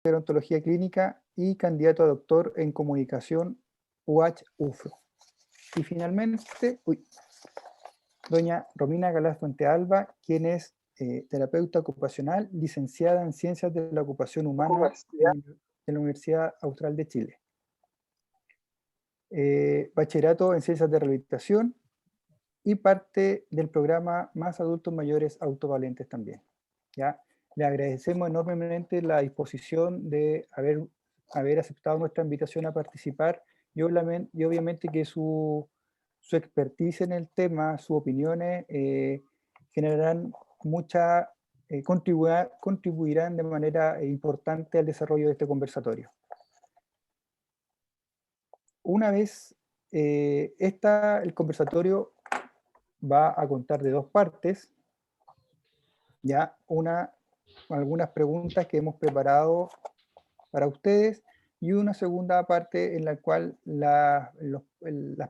de Odontología Clínica y candidato a doctor en Comunicación UH-UFRO. Y finalmente, doña Romina Galaz Fuente Alba, quien es terapeuta ocupacional, licenciada en Ciencias de la Ocupación Humana en la Universidad Austral de Chile. Bachillerato en Ciencias de Rehabilitación y parte del programa Más Adultos Mayores Autovalentes también. ¿Ya? Le agradecemos enormemente la disposición de haber aceptado nuestra invitación a participar y obviamente que su expertise en el tema, sus opiniones generarán contribuirán de manera importante al desarrollo de este conversatorio. Una vez el conversatorio va a contar de dos partes, ya algunas preguntas que hemos preparado para ustedes y una segunda parte en la cual las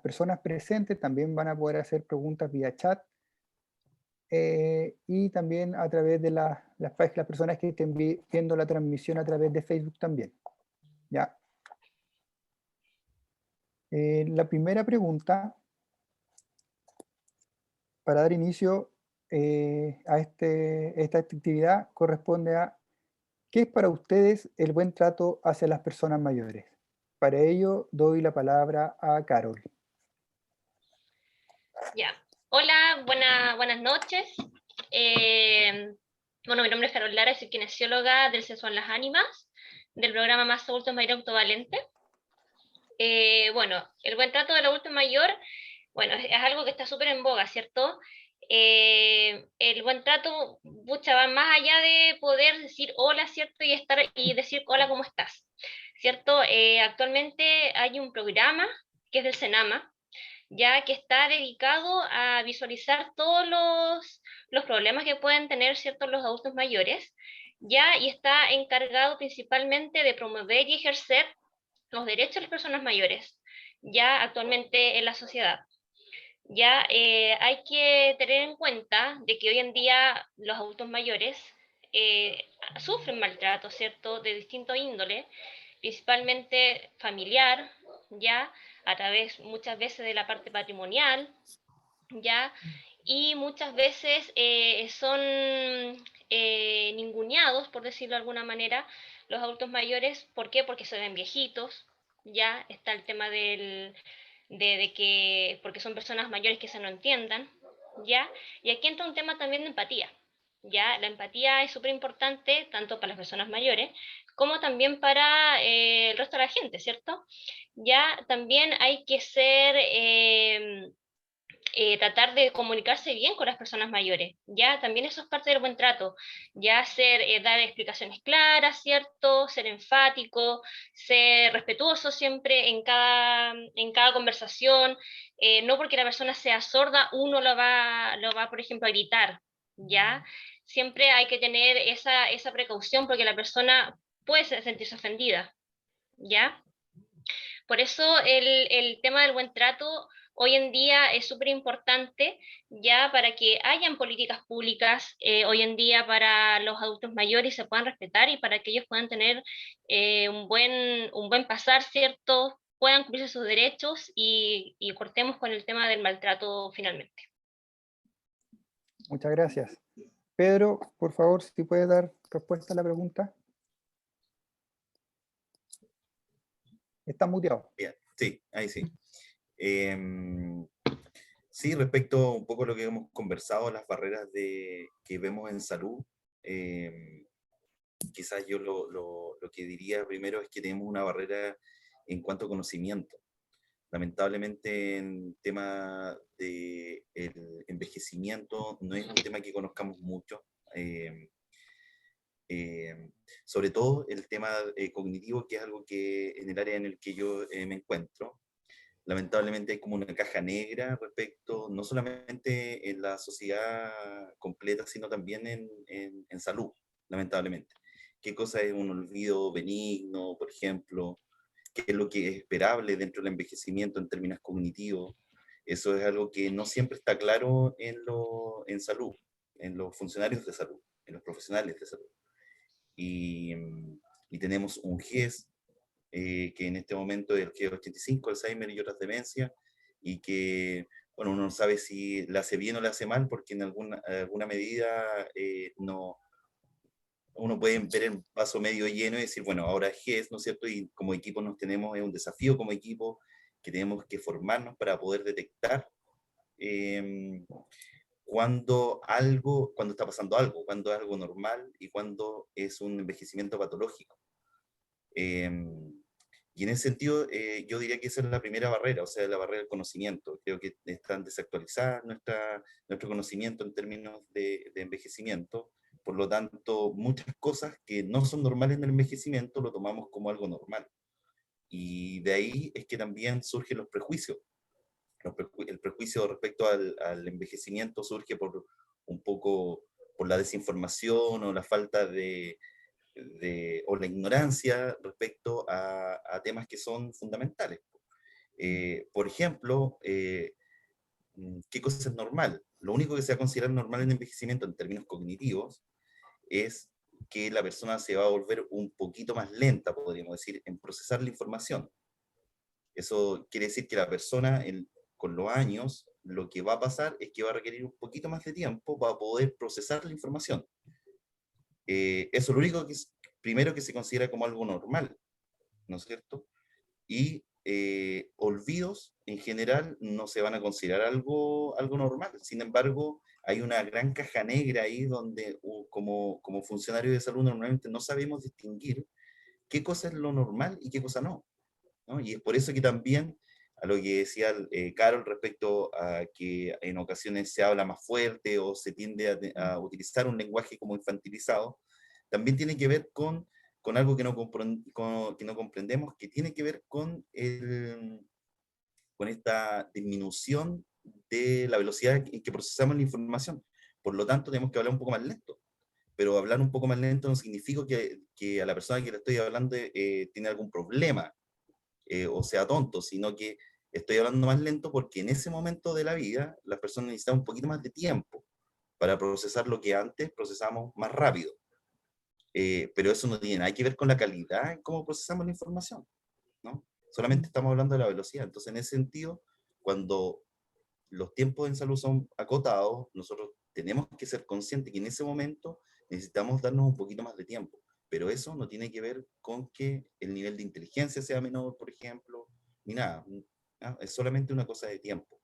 personas presentes también van a poder hacer preguntas vía chat y también a través de las personas que estén viendo la transmisión a través de Facebook también. ¿Ya? La primera pregunta, para dar inicio a esta actividad, corresponde a ¿qué es para ustedes el buen trato hacia las personas mayores? Para ello doy la palabra a Carol. Ya. Hola, buenas noches. Bueno, mi nombre es Carol Lara, soy kinesióloga del Sexo en las Ánimas, del programa Más Adultos Mayor Autovalente. Bueno, el buen trato del adulto mayor, bueno, es algo que está súper en boga, ¿cierto? El buen trato, pucha, va más allá de poder decir hola, ¿cierto? Y decir hola, ¿cómo estás? ¿Cierto? Actualmente hay un programa que es del Senama, ya que está dedicado a visualizar todos los problemas que pueden tener ciertos los adultos mayores, ya, y está encargado principalmente de promover y ejercer los derechos de las personas mayores, ya actualmente en la sociedad. Ya hay que tener en cuenta de que hoy en día los adultos mayores sufren maltrato, ¿cierto?, de distinto índole, principalmente familiar, ya, a través muchas veces de la parte patrimonial, ya, y muchas veces son ninguneados, por decirlo de alguna manera, los adultos mayores. ¿Por qué? Porque se ven viejitos, ya está el tema de que, porque son personas mayores que se no entiendan, ya, y aquí entra un tema también de empatía. Ya, la empatía es súper importante tanto para las personas mayores como también para el resto de la gente, ¿cierto? Ya también hay que tratar de comunicarse bien con las personas mayores, ya también eso es parte del buen trato, ya dar explicaciones claras, ¿cierto? Ser enfático, ser respetuoso siempre en cada conversación, no porque la persona sea sorda, uno lo va, por ejemplo, a gritar, ¿ya? Siempre hay que tener esa precaución porque la persona puede sentirse ofendida, ¿ya? Por eso el tema del buen trato hoy en día es súper importante, ya para que hayan políticas públicas hoy en día para los adultos mayores y se puedan respetar y para que ellos puedan tener un buen pasar, ¿cierto? Puedan cumplirse sus derechos y cortemos con el tema del maltrato finalmente. Muchas gracias. Pedro, por favor, si puedes dar respuesta a la pregunta. Está muteado. Bien, sí, ahí sí. Sí, respecto un poco a lo que hemos conversado, las barreras que vemos en salud, quizás yo lo que diría primero es que tenemos una barrera en cuanto a conocimiento. Lamentablemente, en tema de el envejecimiento, no es un tema que conozcamos mucho. Sobre todo el tema cognitivo, que es algo que en el área en el que yo me encuentro, lamentablemente hay como una caja negra respecto, no solamente en la sociedad completa, sino también en salud, lamentablemente. ¿Qué cosa es un olvido benigno, por ejemplo? ¿Qué es lo que es esperable dentro del envejecimiento en términos cognitivos? Eso es algo que no siempre está claro en salud, en los funcionarios de salud, en los profesionales de salud. Y y tenemos un GES, que en este momento es el GES-85, Alzheimer y otras demencias, y que, bueno, uno no sabe si le hace bien o le hace mal, porque en alguna medida uno puede ver el vaso medio lleno y decir, bueno, ahora es GES, ¿no es cierto? Y como equipo nos tenemos, es un desafío como equipo, que tenemos que formarnos para poder detectar cuando está pasando algo, cuando es algo normal y cuando es un envejecimiento patológico. Y en ese sentido, yo diría que esa es la primera barrera, o sea, la barrera del conocimiento. Creo que están desactualizadas nuestro conocimiento en términos de envejecimiento. Por lo tanto, muchas cosas que no son normales en el envejecimiento lo tomamos como algo normal. Y de ahí es que también surgen los prejuicios. El prejuicio respecto al envejecimiento surge un poco por la desinformación o la falta o la ignorancia respecto a temas que son fundamentales. Por ejemplo, ¿qué cosa es normal? Lo único que se va a considerar normal en el envejecimiento en términos cognitivos es que la persona se va a volver un poquito más lenta, podríamos decir, en procesar la información. Eso quiere decir que la persona, con los años, lo que va a pasar es que va a requerir un poquito más de tiempo para poder procesar la información. Eso es lo único primero que se considera como algo normal, ¿no es cierto? Y olvidos, en general, no se van a considerar algo normal. Sin embargo, hay una gran caja negra ahí donde, como funcionarios de salud, normalmente no sabemos distinguir qué cosa es lo normal y qué cosa no, ¿no? Y es por eso que también, a lo que decía Carol respecto a que en ocasiones se habla más fuerte o se tiende a utilizar un lenguaje como infantilizado, también tiene que ver con algo que no comprendemos, que tiene que ver con esta disminución de la velocidad en que procesamos la información. Por lo tanto, tenemos que hablar un poco más lento. Pero hablar un poco más lento no significa que a la persona que le estoy hablando tiene algún problema o sea tonto, sino que estoy hablando más lento porque en ese momento de la vida las personas necesitan un poquito más de tiempo para procesar lo que antes procesamos más rápido. Pero eso no tiene nada que ver con la calidad en cómo procesamos la información, ¿no? Solamente estamos hablando de la velocidad. Entonces, en ese sentido, cuando los tiempos en salud son acotados, nosotros tenemos que ser conscientes que en ese momento necesitamos darnos un poquito más de tiempo. Pero eso no tiene que ver con que el nivel de inteligencia sea menor, por ejemplo, ni nada, ¿no? Es solamente una cosa de tiempo.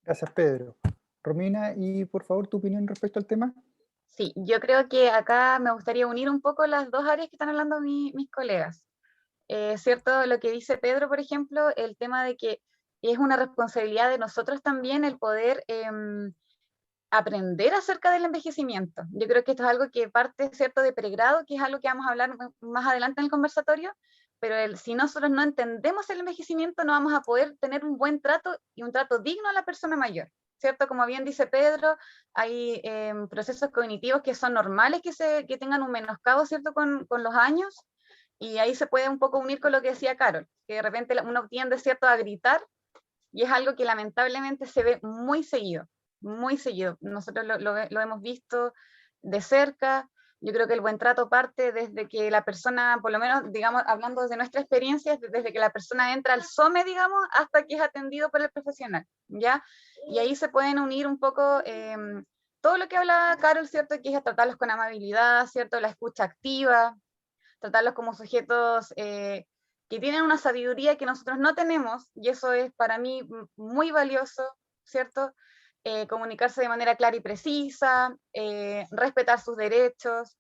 Gracias, Pedro. Romina, y por favor, tu opinión respecto al tema. Sí, yo creo que acá me gustaría unir un poco las dos áreas que están hablando mis colegas. ¿Cierto? Lo que dice Pedro, por ejemplo, el tema de que es una responsabilidad de nosotros también el poder aprender acerca del envejecimiento. Yo creo que esto es algo que parte, ¿cierto?, de pregrado, que es algo que vamos a hablar más adelante en el conversatorio, pero si nosotros no entendemos el envejecimiento, no vamos a poder tener un buen trato y un trato digno a la persona mayor, ¿cierto? Como bien dice Pedro, hay procesos cognitivos que son normales que tengan un menoscabo, ¿cierto?, con los años, y ahí se puede un poco unir con lo que decía Carol, que de repente uno tiende, ¿cierto?, a gritar, y es algo que lamentablemente se ve muy seguido, muy seguido. Nosotros lo hemos visto de cerca. Yo creo que el buen trato parte desde que la persona, por lo menos, digamos, hablando desde nuestra experiencia, desde que la persona entra al SOME, digamos, hasta que es atendido por el profesional, ¿ya? Y ahí se pueden unir un poco todo lo que habla Carol, ¿cierto?, que es tratarlos con amabilidad, ¿cierto?, la escucha activa, tratarlos como sujetos que tienen una sabiduría que nosotros no tenemos, y eso es para mí muy valioso, ¿cierto? Comunicarse de manera clara y precisa, respetar sus derechos.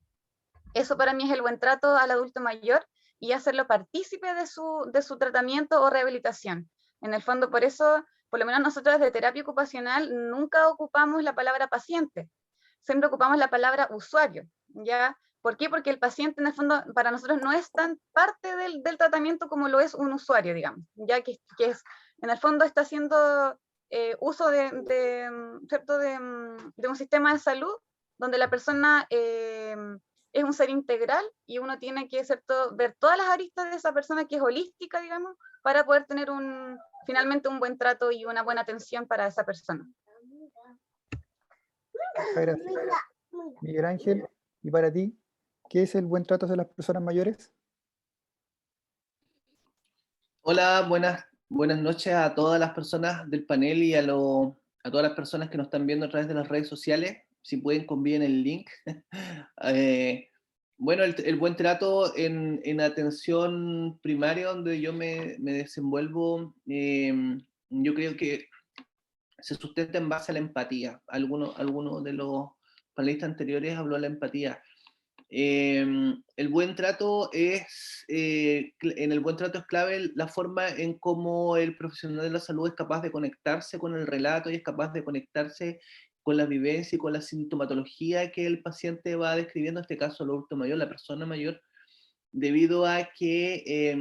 Eso para mí es el buen trato al adulto mayor y hacerlo partícipe de su tratamiento o rehabilitación. En el fondo, por eso, por lo menos nosotros desde terapia ocupacional nunca ocupamos la palabra paciente, siempre ocupamos la palabra usuario, ¿ya? ¿Por qué? Porque el paciente, en el fondo, para nosotros no es tan parte del tratamiento como lo es un usuario, digamos, ya que es, en el fondo está haciendo uso ¿cierto? De un sistema de salud donde la persona es un ser integral y uno tiene que, ¿cierto?, ver todas las aristas de esa persona que es holística, digamos, para poder tener finalmente un buen trato y una buena atención para esa persona. Muchas gracias. Miguel Ángel, ¿y para ti? ¿Qué es el buen trato hacia las personas mayores? Hola, buenas noches a todas las personas del panel y a todas las personas que nos están viendo a través de las redes sociales. Si pueden, convíen el link. Bueno, el buen trato en atención primaria, donde yo me desenvuelvo, yo creo que se sustenta en base a la empatía. Alguno de los panelistas anteriores habló de la empatía. El buen trato en el buen trato es clave la forma en cómo el profesional de la salud es capaz de conectarse con el relato y es capaz de conectarse con la vivencia y con la sintomatología que el paciente va describiendo, en este caso el adulto mayor, la persona mayor, debido a que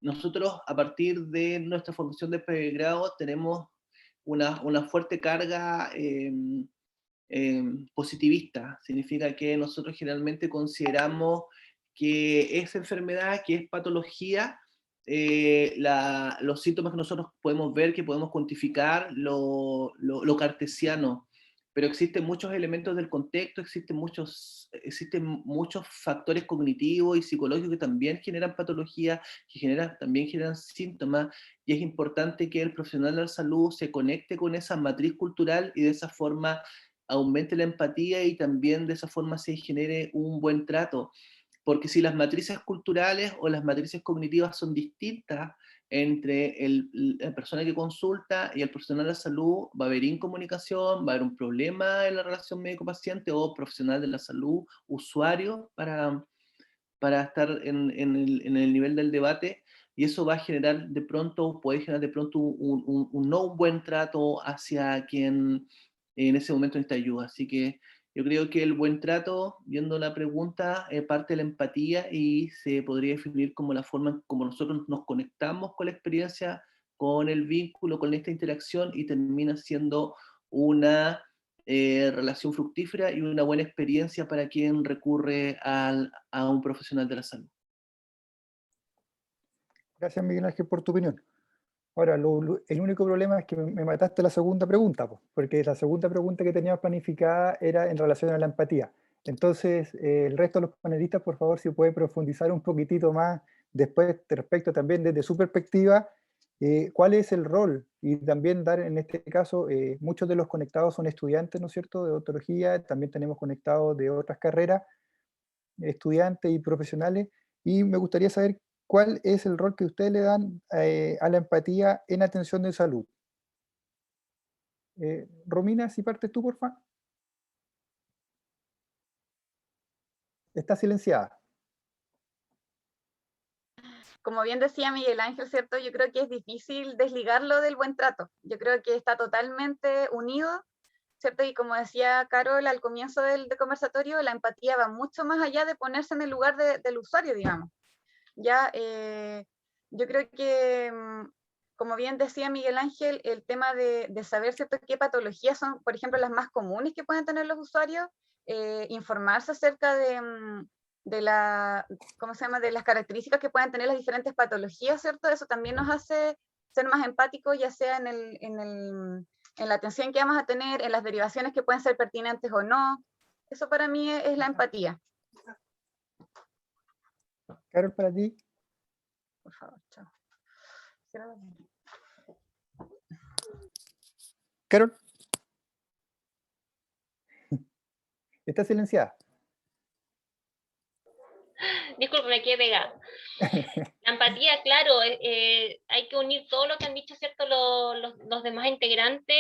nosotros a partir de nuestra formación de pregrado tenemos una fuerte carga positivista. Significa que nosotros generalmente consideramos que esa enfermedad, que es patología, los síntomas que nosotros podemos ver, que podemos cuantificar, lo cartesiano, pero existen muchos elementos del contexto, existen muchos factores cognitivos y psicológicos que también generan patología, también generan síntomas, y es importante que el profesional de la salud se conecte con esa matriz cultural y de esa forma aumente la empatía y también de esa forma se genere un buen trato. Porque si las matrices culturales o las matrices cognitivas son distintas entre la persona que consulta y el profesional de la salud, va a haber incomunicación, va a haber un problema en la relación médico-paciente o profesional de la salud, usuario, para estar en el nivel del debate, y eso va a generar de pronto, puede generar de pronto un buen trato hacia quien en ese momento necesita ayuda. Así que yo creo que el buen trato, viendo la pregunta, parte de la empatía y se podría definir como la forma en como nosotros nos conectamos con la experiencia, con el vínculo, con esta interacción, y termina siendo una relación fructífera y una buena experiencia para quien recurre a un profesional de la salud. Gracias, Miguel Ángel, por tu opinión. Ahora, el único problema es que me mataste la segunda pregunta, po, porque la segunda pregunta que teníamos planificada era en relación a la empatía. Entonces, el resto de los panelistas, por favor, si puede profundizar un poquitito más después respecto también desde su perspectiva, cuál es el rol y también dar en este caso, muchos de los conectados son estudiantes, ¿no es cierto?, de odontología, también tenemos conectados de otras carreras, estudiantes y profesionales, y me gustaría saber cuál es el rol que ustedes le dan a la empatía en atención de salud. Romina, si partes tú, por favor. Está silenciada. Como bien decía Miguel Ángel, ¿cierto? Yo creo que es difícil desligarlo del buen trato. Yo creo que está totalmente unido, ¿cierto? Y como decía Carol al comienzo del conversatorio, la empatía va mucho más allá de ponerse en el lugar del usuario, digamos. Ya, yo creo que, como bien decía Miguel Ángel, el tema de saber, ¿cierto?, qué patologías son, por ejemplo, las más comunes que pueden tener los usuarios, informarse acerca ¿cómo se llama?, de las características que pueden tener las diferentes patologías, ¿cierto? Eso también nos hace ser más empáticos, ya sea en la atención que vamos a tener, en las derivaciones que pueden ser pertinentes o no. Eso para mí es la empatía. Carol, para ti. Por favor, chao. Carol. Está silenciada. Disculpe, me quedé pegada. La empatía, claro, hay que unir todo lo que han dicho, ¿cierto?, los demás integrantes.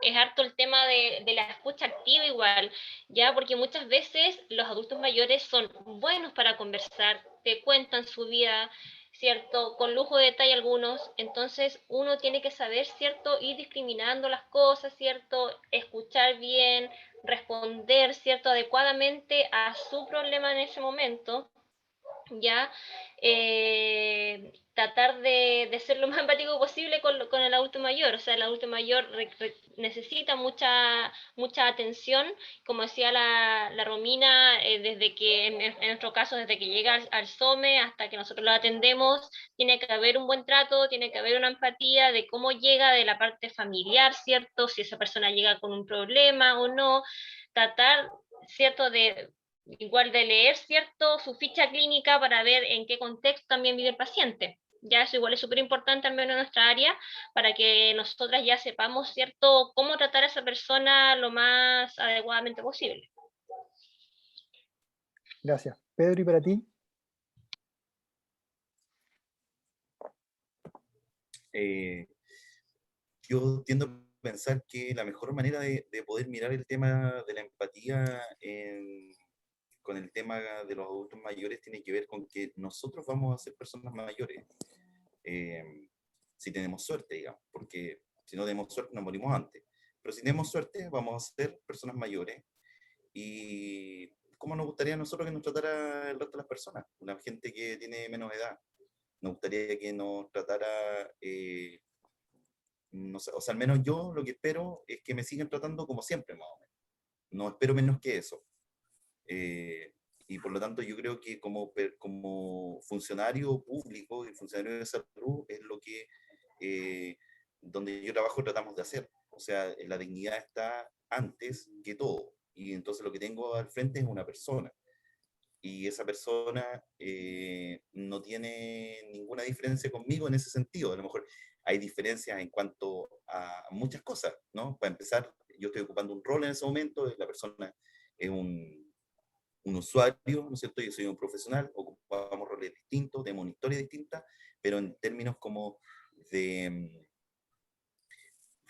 Es harto el tema de la escucha activa igual, ya, porque muchas veces los adultos mayores son buenos para conversar, te cuentan su vida, ¿cierto?, con lujo de detalle algunos. Entonces uno tiene que saber, ¿cierto?, ir discriminando las cosas, ¿cierto?, escuchar bien, responder, ¿cierto?, adecuadamente a su problema en ese momento, ya, tratar de ser lo más empático posible con el adulto mayor. O sea, el adulto mayor necesita mucha atención, como decía la Romina, desde que, en nuestro caso, desde que llega al SOME hasta que nosotros lo atendemos, tiene que haber un buen trato, tiene que haber una empatía de cómo llega de la parte familiar, ¿cierto? Si esa persona llega con un problema o no, tratar, ¿cierto?, de igual de leer, ¿cierto?, su ficha clínica para ver en qué contexto también vive el paciente. Ya eso igual es súper importante, al menos en nuestra área, para que nosotras ya sepamos, ¿cierto?, cómo tratar a esa persona lo más adecuadamente posible. Gracias. Pedro, ¿y para ti? Yo tiendo a pensar que la mejor manera de poder mirar el tema de la empatía con el tema de los adultos mayores tiene que ver con que nosotros vamos a ser personas mayores, si tenemos suerte, digamos, porque si no tenemos suerte nos morimos antes. Pero si tenemos suerte vamos a ser personas mayores y ¿cómo nos gustaría a nosotros que nos tratara el resto de las personas? Una gente que tiene menos edad. Nos gustaría que nos tratara... no sé, o sea, al menos yo lo que espero es que me sigan tratando como siempre, más o menos. No espero menos que eso. Y por lo tanto yo creo que como funcionario público y funcionario de salud es lo que donde yo trabajo tratamos de hacer. O sea, la dignidad está antes que todo. Y entonces lo que tengo al frente es una persona. Y esa persona no tiene ninguna diferencia conmigo en ese sentido. A lo mejor hay diferencias en cuanto a muchas cosas, ¿no? Para empezar, yo estoy ocupando un rol en ese momento, la persona es un usuario, ¿no es cierto? Yo soy un profesional, ocupamos roles distintos, tenemos una historia distinta, pero en términos como de,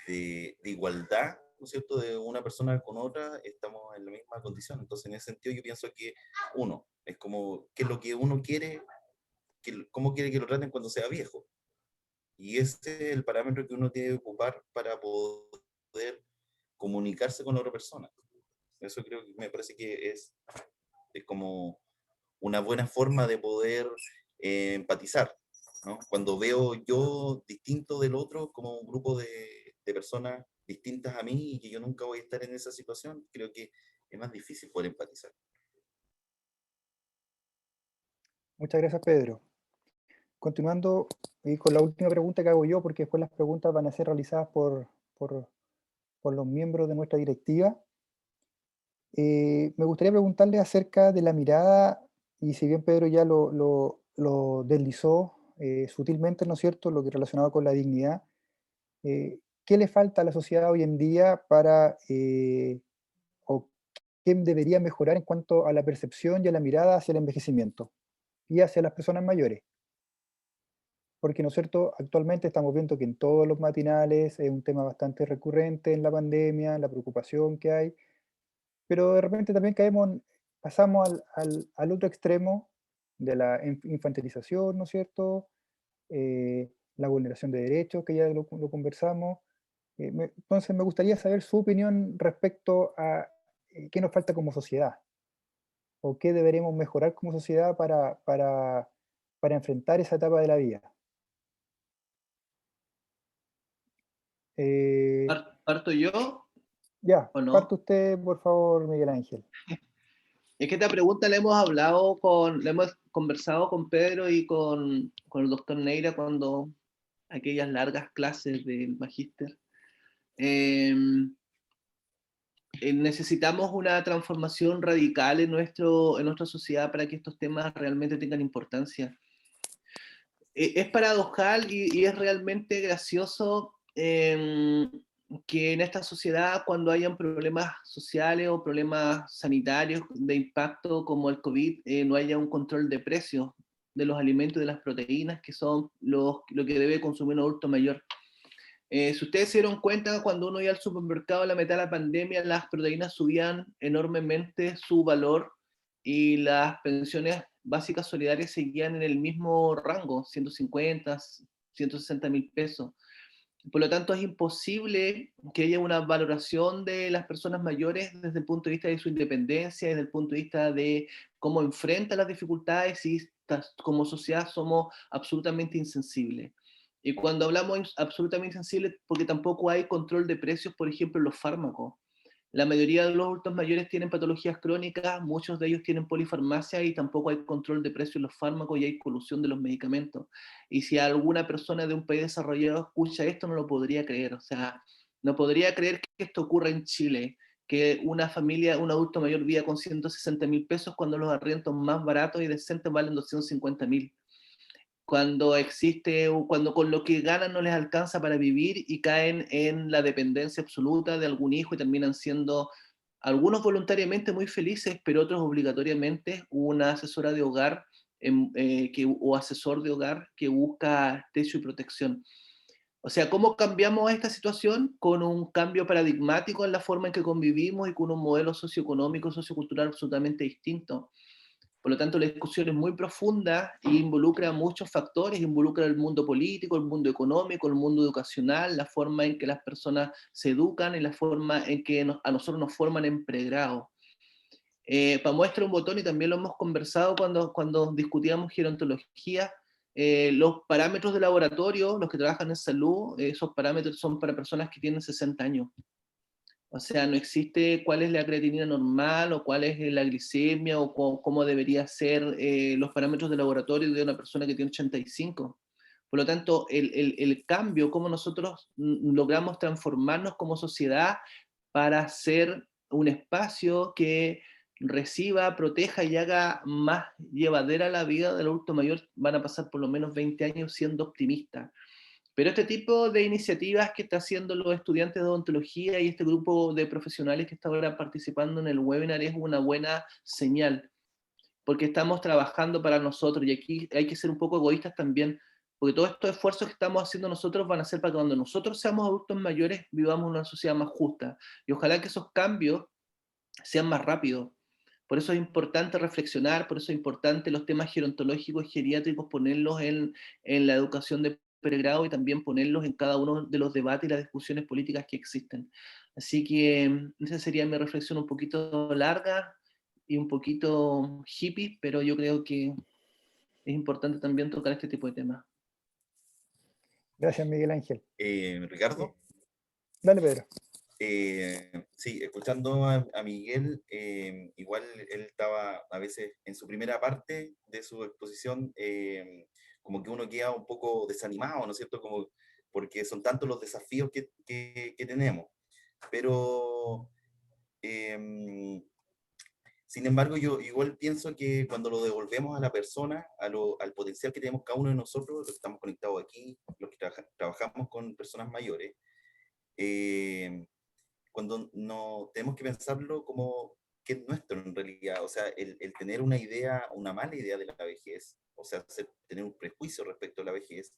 de igualdad, ¿no es cierto?, de una persona con otra, estamos en la misma condición. Entonces, en ese sentido, yo pienso que uno, es como, ¿qué es lo que uno quiere? ¿Cómo quiere que lo traten cuando sea viejo? Y ese es el parámetro que uno tiene que ocupar para poder comunicarse con la otra persona. Eso creo que me parece que es como una buena forma de poder empatizar, ¿no? Cuando veo yo distinto del otro como un grupo de personas distintas a mí y que yo nunca voy a estar en esa situación, creo que es más difícil poder empatizar. Muchas gracias, Pedro. Continuando con la última pregunta que hago yo, porque después las preguntas van a ser realizadas por los miembros de nuestra directiva. Me gustaría preguntarle acerca de la mirada, y si bien Pedro ya lo deslizó sutilmente, ¿no es cierto?, lo que relacionado con la dignidad, ¿qué le falta a la sociedad hoy en día o qué debería mejorar en cuanto a la percepción y a la mirada hacia el envejecimiento y hacia las personas mayores? Porque, ¿no es cierto?, actualmente estamos viendo que en todos los matinales es un tema bastante recurrente en la pandemia, la preocupación que hay, pero de repente también pasamos al otro extremo de la infantilización, ¿no es cierto? La vulneración de derechos, que ya lo conversamos. Entonces me gustaría saber su opinión respecto a qué nos falta como sociedad, o qué deberemos mejorar como sociedad para enfrentar esa etapa de la vida. Eh, ¿Parto yo ya, o parte no? usted, por favor, Miguel Ángel. Es que esta pregunta la hemos conversado con Pedro y con el doctor Neira cuando aquellas largas clases del magíster. Necesitamos una transformación radical en nuestra sociedad para que estos temas realmente tengan importancia. Es paradojal y es realmente gracioso que en esta sociedad, cuando hayan problemas sociales o problemas sanitarios de impacto como el COVID, no haya un control de precios de los alimentos y de las proteínas, que son lo que debe consumir un adulto mayor. Si ustedes se dieron cuenta, cuando uno iba al supermercado a la mitad de la pandemia, las proteínas subían enormemente su valor y las pensiones básicas solidarias seguían en el mismo rango, 150, 160 mil pesos. Por lo tanto, es imposible que haya una valoración de las personas mayores desde el punto de vista de su independencia, desde el punto de vista de cómo enfrentan las dificultades, y como sociedad somos absolutamente insensibles. Y cuando hablamos absolutamente insensibles, porque tampoco hay control de precios, por ejemplo, en los fármacos. La mayoría de los adultos mayores tienen patologías crónicas, muchos de ellos tienen polifarmacia y tampoco hay control de precios en los fármacos y hay colusión de los medicamentos. Y si alguna persona de un país desarrollado escucha esto, no lo podría creer. O sea, no podría creer que esto ocurra en Chile, que una familia, un adulto mayor viva con 160.000 pesos cuando los arriendos más baratos y decentes valen 250.000. Cuando con lo que ganan no les alcanza para vivir y caen en la dependencia absoluta de algún hijo y terminan siendo algunos voluntariamente muy felices, pero otros obligatoriamente una asesora de hogar o asesor de hogar que busca techo y protección. O sea, ¿cómo cambiamos esta situación? Con un cambio paradigmático en la forma en que convivimos y con un modelo socioeconómico, sociocultural absolutamente distinto. Por lo tanto, la discusión es muy profunda e involucra muchos factores, involucra el mundo político, el mundo económico, el mundo educacional, la forma en que las personas se educan y la forma en que a nosotros nos forman en pregrado. Para muestra un botón, y también lo hemos conversado cuando discutíamos gerontología, los parámetros de laboratorio, los que trabajan en salud, esos parámetros son para personas que tienen 60 años. O sea, no existe cuál es la creatinina normal o cuál es la glicemia o cómo debería ser los parámetros de laboratorio de una persona que tiene 85. Por lo tanto, el cambio, cómo nosotros logramos transformarnos como sociedad para ser un espacio que reciba, proteja y haga más llevadera la vida del adulto mayor, van a pasar por lo menos 20 años siendo optimistas. Pero este tipo de iniciativas que está haciendo los estudiantes de odontología y este grupo de profesionales que está ahora participando en el webinar es una buena señal, porque estamos trabajando para nosotros, y aquí hay que ser un poco egoístas también, porque todos estos esfuerzos que estamos haciendo nosotros van a ser para que cuando nosotros seamos adultos mayores vivamos en una sociedad más justa, y ojalá que esos cambios sean más rápidos. Por eso es importante reflexionar, por eso es importante los temas gerontológicos y geriátricos ponerlos en la educación de pregrado y también ponerlos en cada uno de los debates y las discusiones políticas que existen. Así que esa sería mi reflexión un poquito larga y un poquito hippie, pero yo creo que es importante también tocar este tipo de temas. Gracias, Miguel Ángel. Ricardo. Dale, Pedro. Sí, escuchando a Miguel, igual él estaba a veces en su primera parte de su exposición, como que uno queda un poco desanimado, ¿no es cierto? Como, porque son tantos los desafíos que tenemos. Pero, sin embargo, yo igual pienso que cuando lo devolvemos a la persona, al potencial que tenemos cada uno de nosotros, los que estamos conectados aquí, los que trabajamos con personas mayores, cuando no tenemos que pensarlo como que es nuestro en realidad, o sea, el tener una idea, una mala idea de la vejez, o sea, tener un prejuicio respecto a la vejez,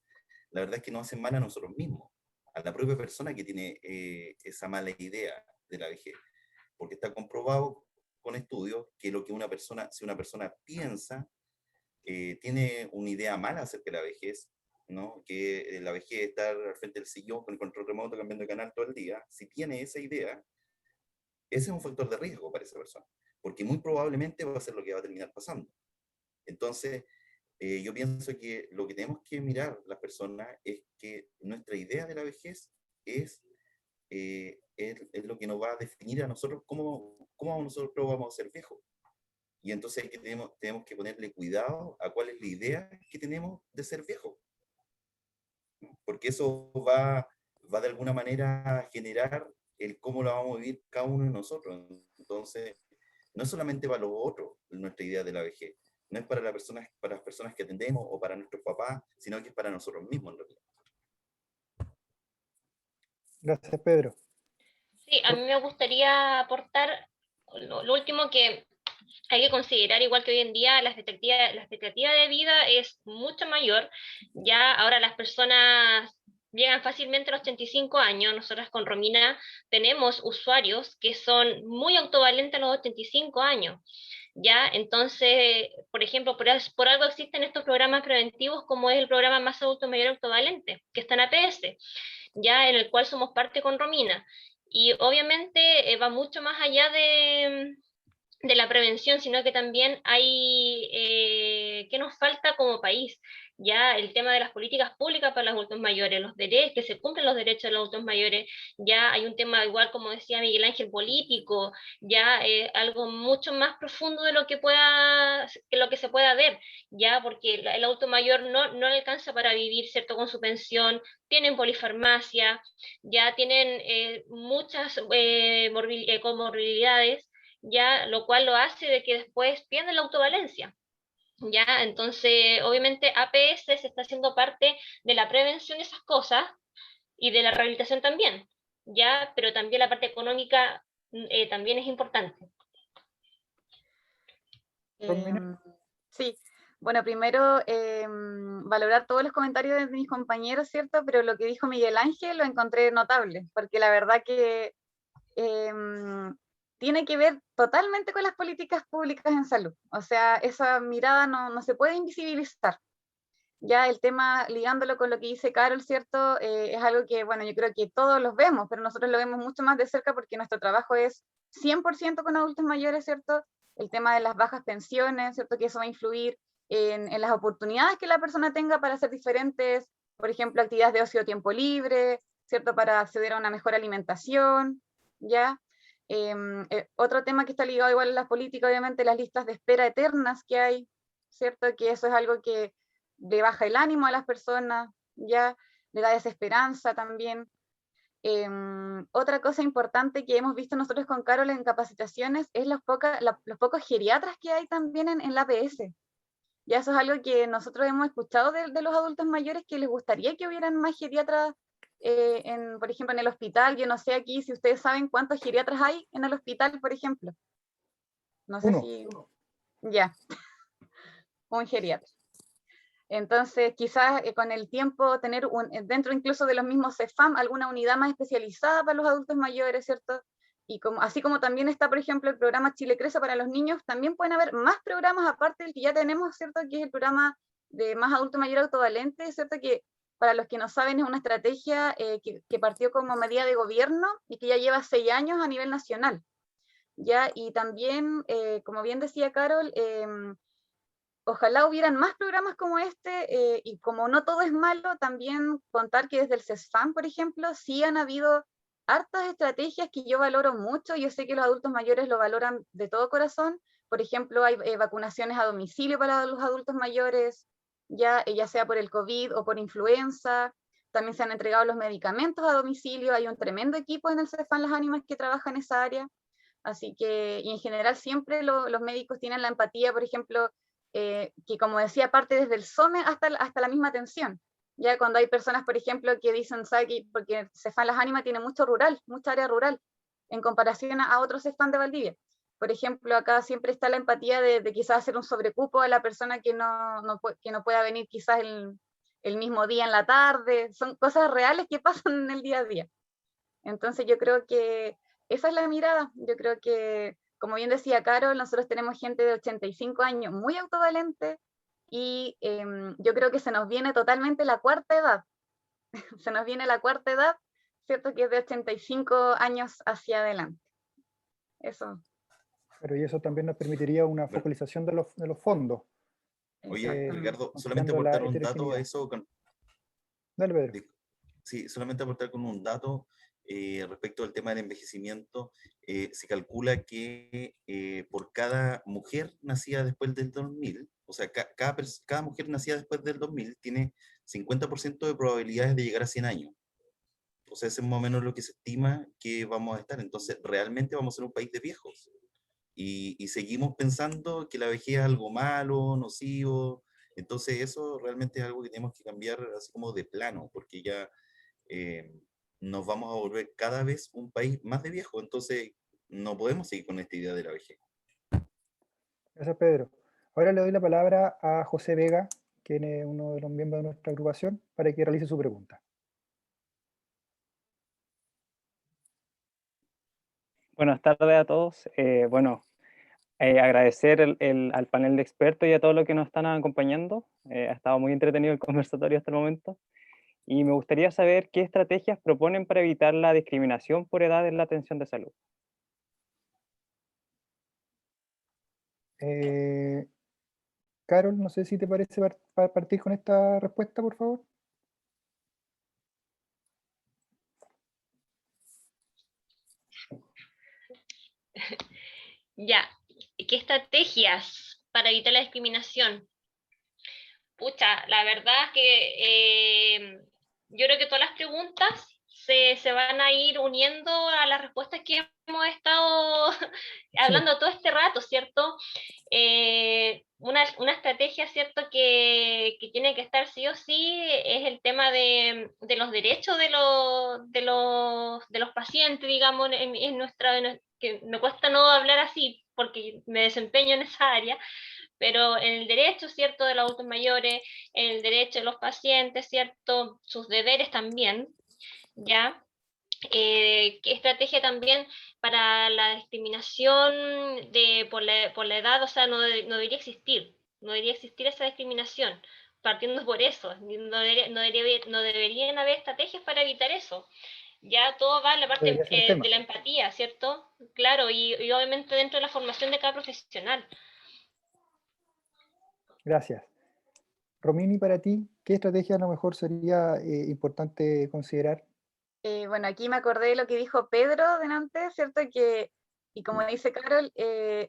la verdad es que nos hace mal a nosotros mismos, a la propia persona que tiene esa mala idea de la vejez, porque está comprobado con estudios que lo que si una persona piensa, tiene una idea mala acerca de la vejez, ¿no? Que la vejez es estar al frente del sillón con el control remoto cambiando de canal todo el día, si tiene esa idea, ese es un factor de riesgo para esa persona, porque muy probablemente va a ser lo que va a terminar pasando. Entonces, yo pienso que lo que tenemos que mirar las personas es que nuestra idea de la vejez es lo que nos va a definir a nosotros cómo nosotros vamos a ser viejos. Y entonces tenemos que ponerle cuidado a cuál es la idea que tenemos de ser viejos. Porque eso va de alguna manera a generar el cómo lo vamos a vivir cada uno de nosotros. Entonces, no es solamente para los otros nuestra idea de la vejez, no es para las personas que atendemos o para nuestros papás, sino que es para nosotros mismos en realidad. Gracias, Pedro. Sí, a mí me gustaría aportar lo último, que hay que considerar, igual que hoy en día la expectativa de vida es mucho mayor. Ya ahora las personas llegan fácilmente a los 85 años. Nosotras con Romina tenemos usuarios que son muy autovalentes a los 85 años. Ya, entonces, por ejemplo, por algo existen estos programas preventivos, como es el programa Más Adulto Mayor Autovalente, que está en APS, ya, en el cual somos parte con Romina. Y obviamente va mucho más allá de la prevención, sino que también hay qué nos falta como país. Ya el tema de las políticas públicas para los adultos mayores, los derechos, que se cumplen los derechos de los adultos mayores, ya hay un tema igual, como decía Miguel Ángel, político, ya algo mucho más profundo de lo que lo que se pueda ver, ya porque el adulto mayor no le alcanza para vivir, ¿cierto?, con su pensión, tienen polifarmacia, ya tienen muchas comorbilidades, ya, lo cual lo hace de que después pierden la autovalencia. Ya, entonces, obviamente APS se está haciendo parte de la prevención de esas cosas y de la rehabilitación también, ya, pero también la parte económica también es importante. Sí, bueno, primero valorar todos los comentarios de mis compañeros, ¿cierto? Pero lo que dijo Miguel Ángel lo encontré notable, porque la verdad que tiene que ver totalmente con las políticas públicas en salud. O sea, esa mirada no se puede invisibilizar. Ya el tema, ligándolo con lo que dice Carol, ¿cierto? Es algo que, bueno, yo creo que todos los vemos, pero nosotros lo vemos mucho más de cerca porque nuestro trabajo es 100% con adultos mayores, ¿cierto? El tema de las bajas pensiones, ¿cierto? Que eso va a influir en las oportunidades que la persona tenga para hacer diferentes, por ejemplo, actividades de ocio, tiempo libre, ¿cierto? Para acceder a una mejor alimentación, ¿ya? Otro tema que está ligado igual a las políticas, obviamente, las listas de espera eternas que hay, ¿cierto? Que eso es algo que le baja el ánimo a las personas, ya le da desesperanza también. Otra cosa importante que hemos visto nosotros con Carol en capacitaciones es los pocos geriatras que hay también en la APS. Ya eso es algo que nosotros hemos escuchado de los adultos mayores, que les gustaría que hubieran más geriatras, por ejemplo, en el hospital. Yo no sé aquí si ustedes saben cuántos geriatras hay en el hospital, por ejemplo. No sé Uno. si... Ya, un geriatra. Entonces, quizás con el tiempo tener dentro incluso de los mismos CEFAM alguna unidad más especializada para los adultos mayores, ¿cierto? Y así como también está, por ejemplo, el programa Chile Crece para los niños, también pueden haber más programas aparte del que ya tenemos, ¿cierto? Que es el programa de Más Adulto Mayor Autovalente, ¿cierto? Que para los que no saben es una estrategia que partió como medida de gobierno y que ya lleva 6 años a nivel nacional. ¿Ya? Y también, como bien decía Carol, ojalá hubieran más programas como este, y como no todo es malo, también contar que desde el CESFAM, por ejemplo, sí han habido hartas estrategias que yo valoro mucho. Yo sé que los adultos mayores lo valoran de todo corazón. Por ejemplo, hay vacunaciones a domicilio para los adultos mayores, ya sea por el COVID o por influenza. También se han entregado los medicamentos a domicilio. Hay un tremendo equipo en el CESFAM Las Ánimas que trabaja en esa área. Así que, y en general siempre los médicos tienen la empatía, por ejemplo, que como decía, parte desde el SOME hasta la misma atención. Ya cuando hay personas, por ejemplo, que dicen, ¿sabe qué? Porque CEFAM Las Ánimas tiene mucho rural, mucha área rural, en comparación a otros CEFAM de Valdivia. Por ejemplo, acá siempre está la empatía de quizás hacer un sobrecupo a la persona que no pueda venir quizás el mismo día en la tarde. Son cosas reales que pasan en el día a día. Entonces yo creo que esa es la mirada. Yo creo que, como bien decía Carol, nosotros tenemos gente de 85 años muy autovalente y yo creo que se nos viene totalmente la cuarta edad. Se nos viene la cuarta edad, ¿cierto? Que es de 85 años hacia adelante. Eso. Pero y eso también nos permitiría una Bueno. focalización de los fondos. Oye, Ricardo, solamente considerando la aportar un dato a heterogeneidad. eso. Dale, Pedro. Sí, solamente aportar con un dato respecto al tema del envejecimiento. Se calcula que por cada mujer nacida después del 2000, o sea, cada mujer nacida después del 2000 tiene 50% de probabilidades de llegar a 100 años. O sea, ese es más o menos lo que se estima que vamos a estar. Entonces, realmente vamos a ser un país de viejos. Y seguimos pensando que la vejez es algo malo, nocivo. Entonces, eso realmente es algo que tenemos que cambiar así como de plano, porque ya nos vamos a volver cada vez un país más de viejo. Entonces, no podemos seguir con esta idea de la vejez. Gracias, Pedro. Ahora le doy la palabra a José Vega, quien es uno de los miembros de nuestra agrupación, para que realice su pregunta. Buenas tardes a todos. Agradecer al panel de expertos y a todos los que nos están acompañando. Ha estado muy entretenido el conversatorio hasta el momento. Y me gustaría saber qué estrategias proponen para evitar la discriminación por edad en la atención de salud. Carol, no sé si te parece partir con esta respuesta, por favor. Ya, ¿qué estrategias para evitar la discriminación? Pucha, la verdad es que yo creo que todas las preguntas se van a ir uniendo a las respuestas que hemos estado hablando todo este rato, ¿cierto? Una estrategia, ¿cierto? Que tiene que estar sí o sí es el tema de los derechos de los pacientes, digamos, que me cuesta no hablar así porque me desempeño en esa área, pero el derecho, ¿cierto?, de los adultos mayores, el derecho de los pacientes, ¿cierto?, sus deberes también, ¿ya? ¿Qué estrategia también para la discriminación por la edad? O sea, no debería existir, no debería existir esa discriminación, partiendo por eso, no deberían haber estrategias para evitar eso. Ya todo va en la parte Debería ser tema. de la empatía, ¿cierto? Claro, y obviamente dentro de la formación de cada profesional. Gracias. Romini, para ti, ¿qué estrategia a lo mejor sería importante considerar? Bueno, aquí me acordé de lo que dijo Pedro delante, ¿cierto? Y como dice Carol,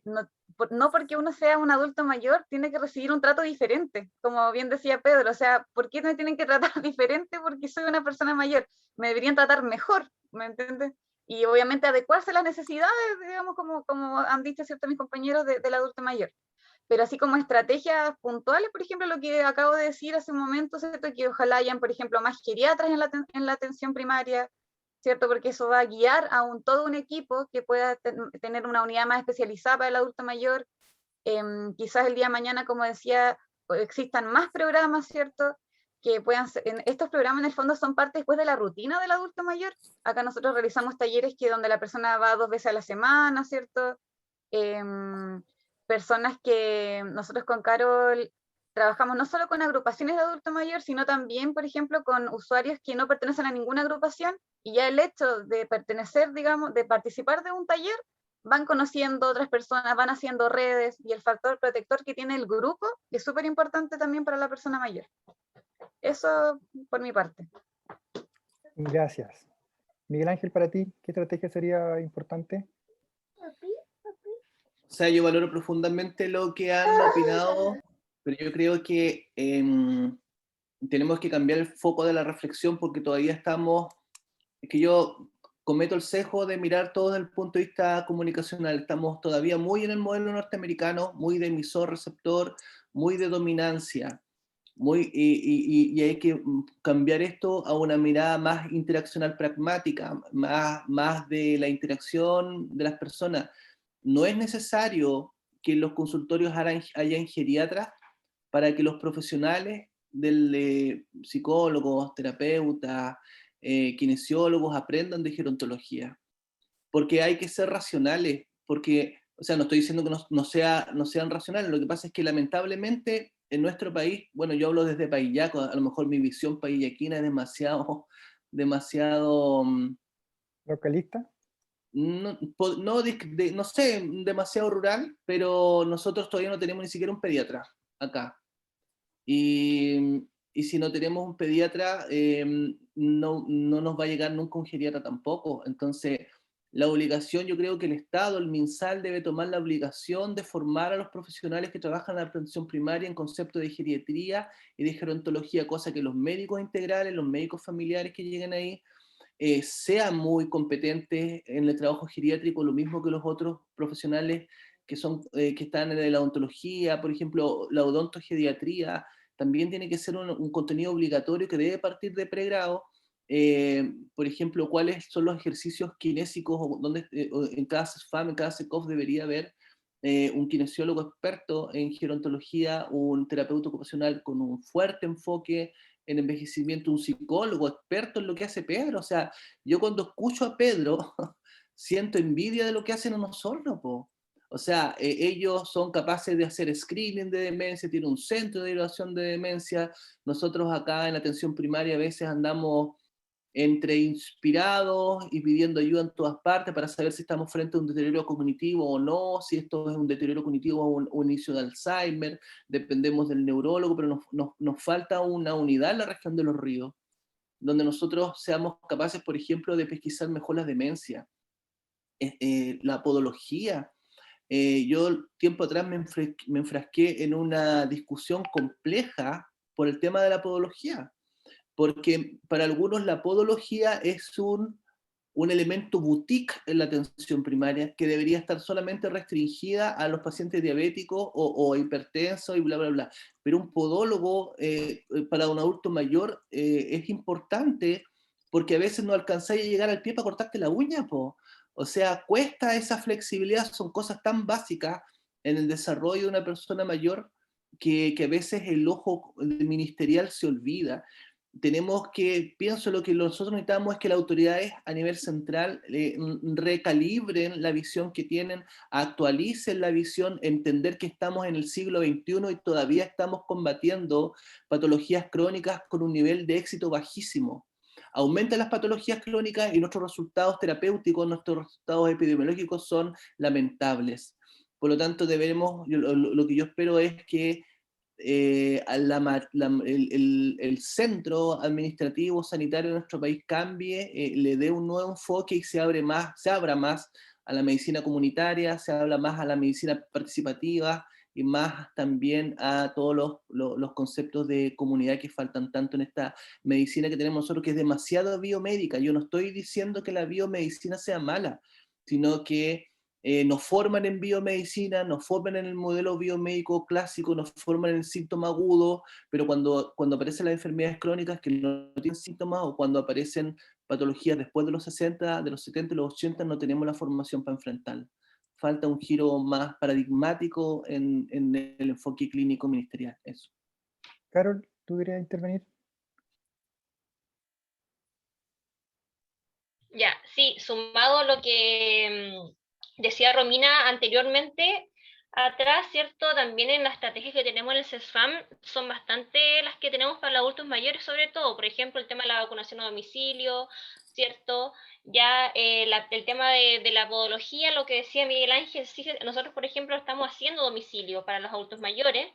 no porque uno sea un adulto mayor tiene que recibir un trato diferente, como bien decía Pedro, o sea, ¿por qué me tienen que tratar diferente porque soy una persona mayor? Me deberían tratar mejor, ¿me entiendes? Y obviamente adecuarse a las necesidades, digamos, como han dicho ciertos mis compañeros del adulto mayor. Pero así como estrategias puntuales, por ejemplo, lo que acabo de decir hace un momento, ¿cierto? Que ojalá hayan, por ejemplo, más geriatras en la atención primaria, ¿cierto? Porque eso va a guiar a todo un equipo que pueda tener una unidad más especializada para el adulto mayor. Quizás el día de mañana, como decía, existan más programas, ¿cierto? Que puedan ser, estos programas en el fondo son parte después de la rutina del adulto mayor. Acá nosotros realizamos talleres donde la persona va 2 veces a la semana, ¿cierto? Personas que nosotros con Carol trabajamos no solo con agrupaciones de adulto mayor, sino también, por ejemplo, con usuarios que no pertenecen a ninguna agrupación, y ya el hecho de pertenecer, digamos, de participar de un taller, van conociendo otras personas, van haciendo redes, y el factor protector que tiene el grupo es súper importante también para la persona mayor. Eso por mi parte. Gracias. Miguel Ángel, para ti, ¿qué estrategia sería importante? O sea, yo valoro profundamente lo que han opinado, pero yo creo que tenemos que cambiar el foco de la reflexión porque todavía estamos, es que yo cometo el sesgo de mirar todo desde el punto de vista comunicacional. Estamos todavía muy en el modelo norteamericano, muy de emisor-receptor, muy de dominancia. Y hay que cambiar esto a una mirada más interaccional pragmática, más de la interacción de las personas. No es necesario que en los consultorios hayan geriatras para que los profesionales psicólogos, terapeutas, kinesiólogos aprendan de gerontología. Porque hay que ser racionales, porque, o sea, no estoy diciendo que no sean racionales, lo que pasa es que lamentablemente en nuestro país, bueno, yo hablo desde Paillaco, a lo mejor mi visión paillaquina es demasiado ¿Localista? no sé, demasiado rural, pero nosotros todavía no tenemos ni siquiera un pediatra acá. Y si no tenemos un pediatra, no nos va a llegar nunca un geriatra tampoco. Entonces, la obligación, yo creo que el Estado, el MinSal, debe tomar la obligación de formar a los profesionales que trabajan en la atención primaria en concepto de geriatría y de gerontología, cosa que los médicos integrales, los médicos familiares que lleguen ahí, sean muy competentes en el trabajo geriátrico, lo mismo que los otros profesionales que están en la odontología, por ejemplo, la odontogeriatría, también tiene que ser un contenido obligatorio que debe partir de pregrado. Por ejemplo, cuáles son los ejercicios kinésicos, donde en cada CESFAM, en cada SECOF debería haber un kinesiólogo experto en gerontología, un terapeuta ocupacional con un fuerte enfoque en envejecimiento, un psicólogo experto en lo que hace Pedro. O sea, yo cuando escucho a Pedro siento envidia de lo que hacen nosotros, po. O sea, ellos son capaces de hacer screening de demencia, tienen un centro de evaluación de demencia. Nosotros acá en la atención primaria a veces andamos entre inspirados y pidiendo ayuda en todas partes para saber si estamos frente a un deterioro cognitivo o no, si esto es un deterioro cognitivo o un inicio de Alzheimer, dependemos del neurólogo, pero nos falta una unidad en la región de los ríos, donde nosotros seamos capaces, por ejemplo, de pesquisar mejor la demencia, la podología. Yo tiempo atrás me enfrasqué en una discusión compleja por el tema de la podología, porque para algunos la podología es un elemento boutique en la atención primaria que debería estar solamente restringida a los pacientes diabéticos o hipertensos y bla, bla, bla. Pero un podólogo para un adulto mayor es importante porque a veces no alcanzáis a llegar al pie para cortarte la uña, po. O sea, cuesta esa flexibilidad, son cosas tan básicas en el desarrollo de una persona mayor que a veces el ojo ministerial se olvida. Tenemos que, pienso lo que nosotros necesitamos es que las autoridades a nivel central recalibren la visión que tienen, actualicen la visión, entender que estamos en el siglo XXI y todavía estamos combatiendo patologías crónicas con un nivel de éxito bajísimo. Aumentan las patologías crónicas y nuestros resultados terapéuticos, nuestros resultados epidemiológicos son lamentables. Por lo tanto, lo que yo espero es que el centro administrativo sanitario de nuestro país cambie, le dé un nuevo enfoque y se abra más a la medicina comunitaria, se habla más a la medicina participativa y más también a todos los conceptos de comunidad que faltan tanto en esta medicina que tenemos nosotros, que es demasiado biomédica. Yo no estoy diciendo que la biomedicina sea mala, sino que nos forman en biomedicina, nos forman en el modelo biomédico clásico, nos forman en el síntoma agudo, pero cuando aparecen las enfermedades crónicas que no tienen síntomas o cuando aparecen patologías después de los 60, de los 70 y los 80, no tenemos la formación para enfrentarlas. Falta un giro más paradigmático en el enfoque clínico ministerial. Eso. Carol, ¿tú querías intervenir? Ya, sí, sumado a lo que decía Romina anteriormente, atrás, ¿cierto? También en las estrategias que tenemos en el CESFAM son bastante las que tenemos para los adultos mayores, sobre todo, por ejemplo, el tema de la vacunación a domicilio, ¿cierto? Ya el tema de la podología, lo que decía Miguel Ángel, sí, nosotros, por ejemplo, estamos haciendo domicilio para los adultos mayores,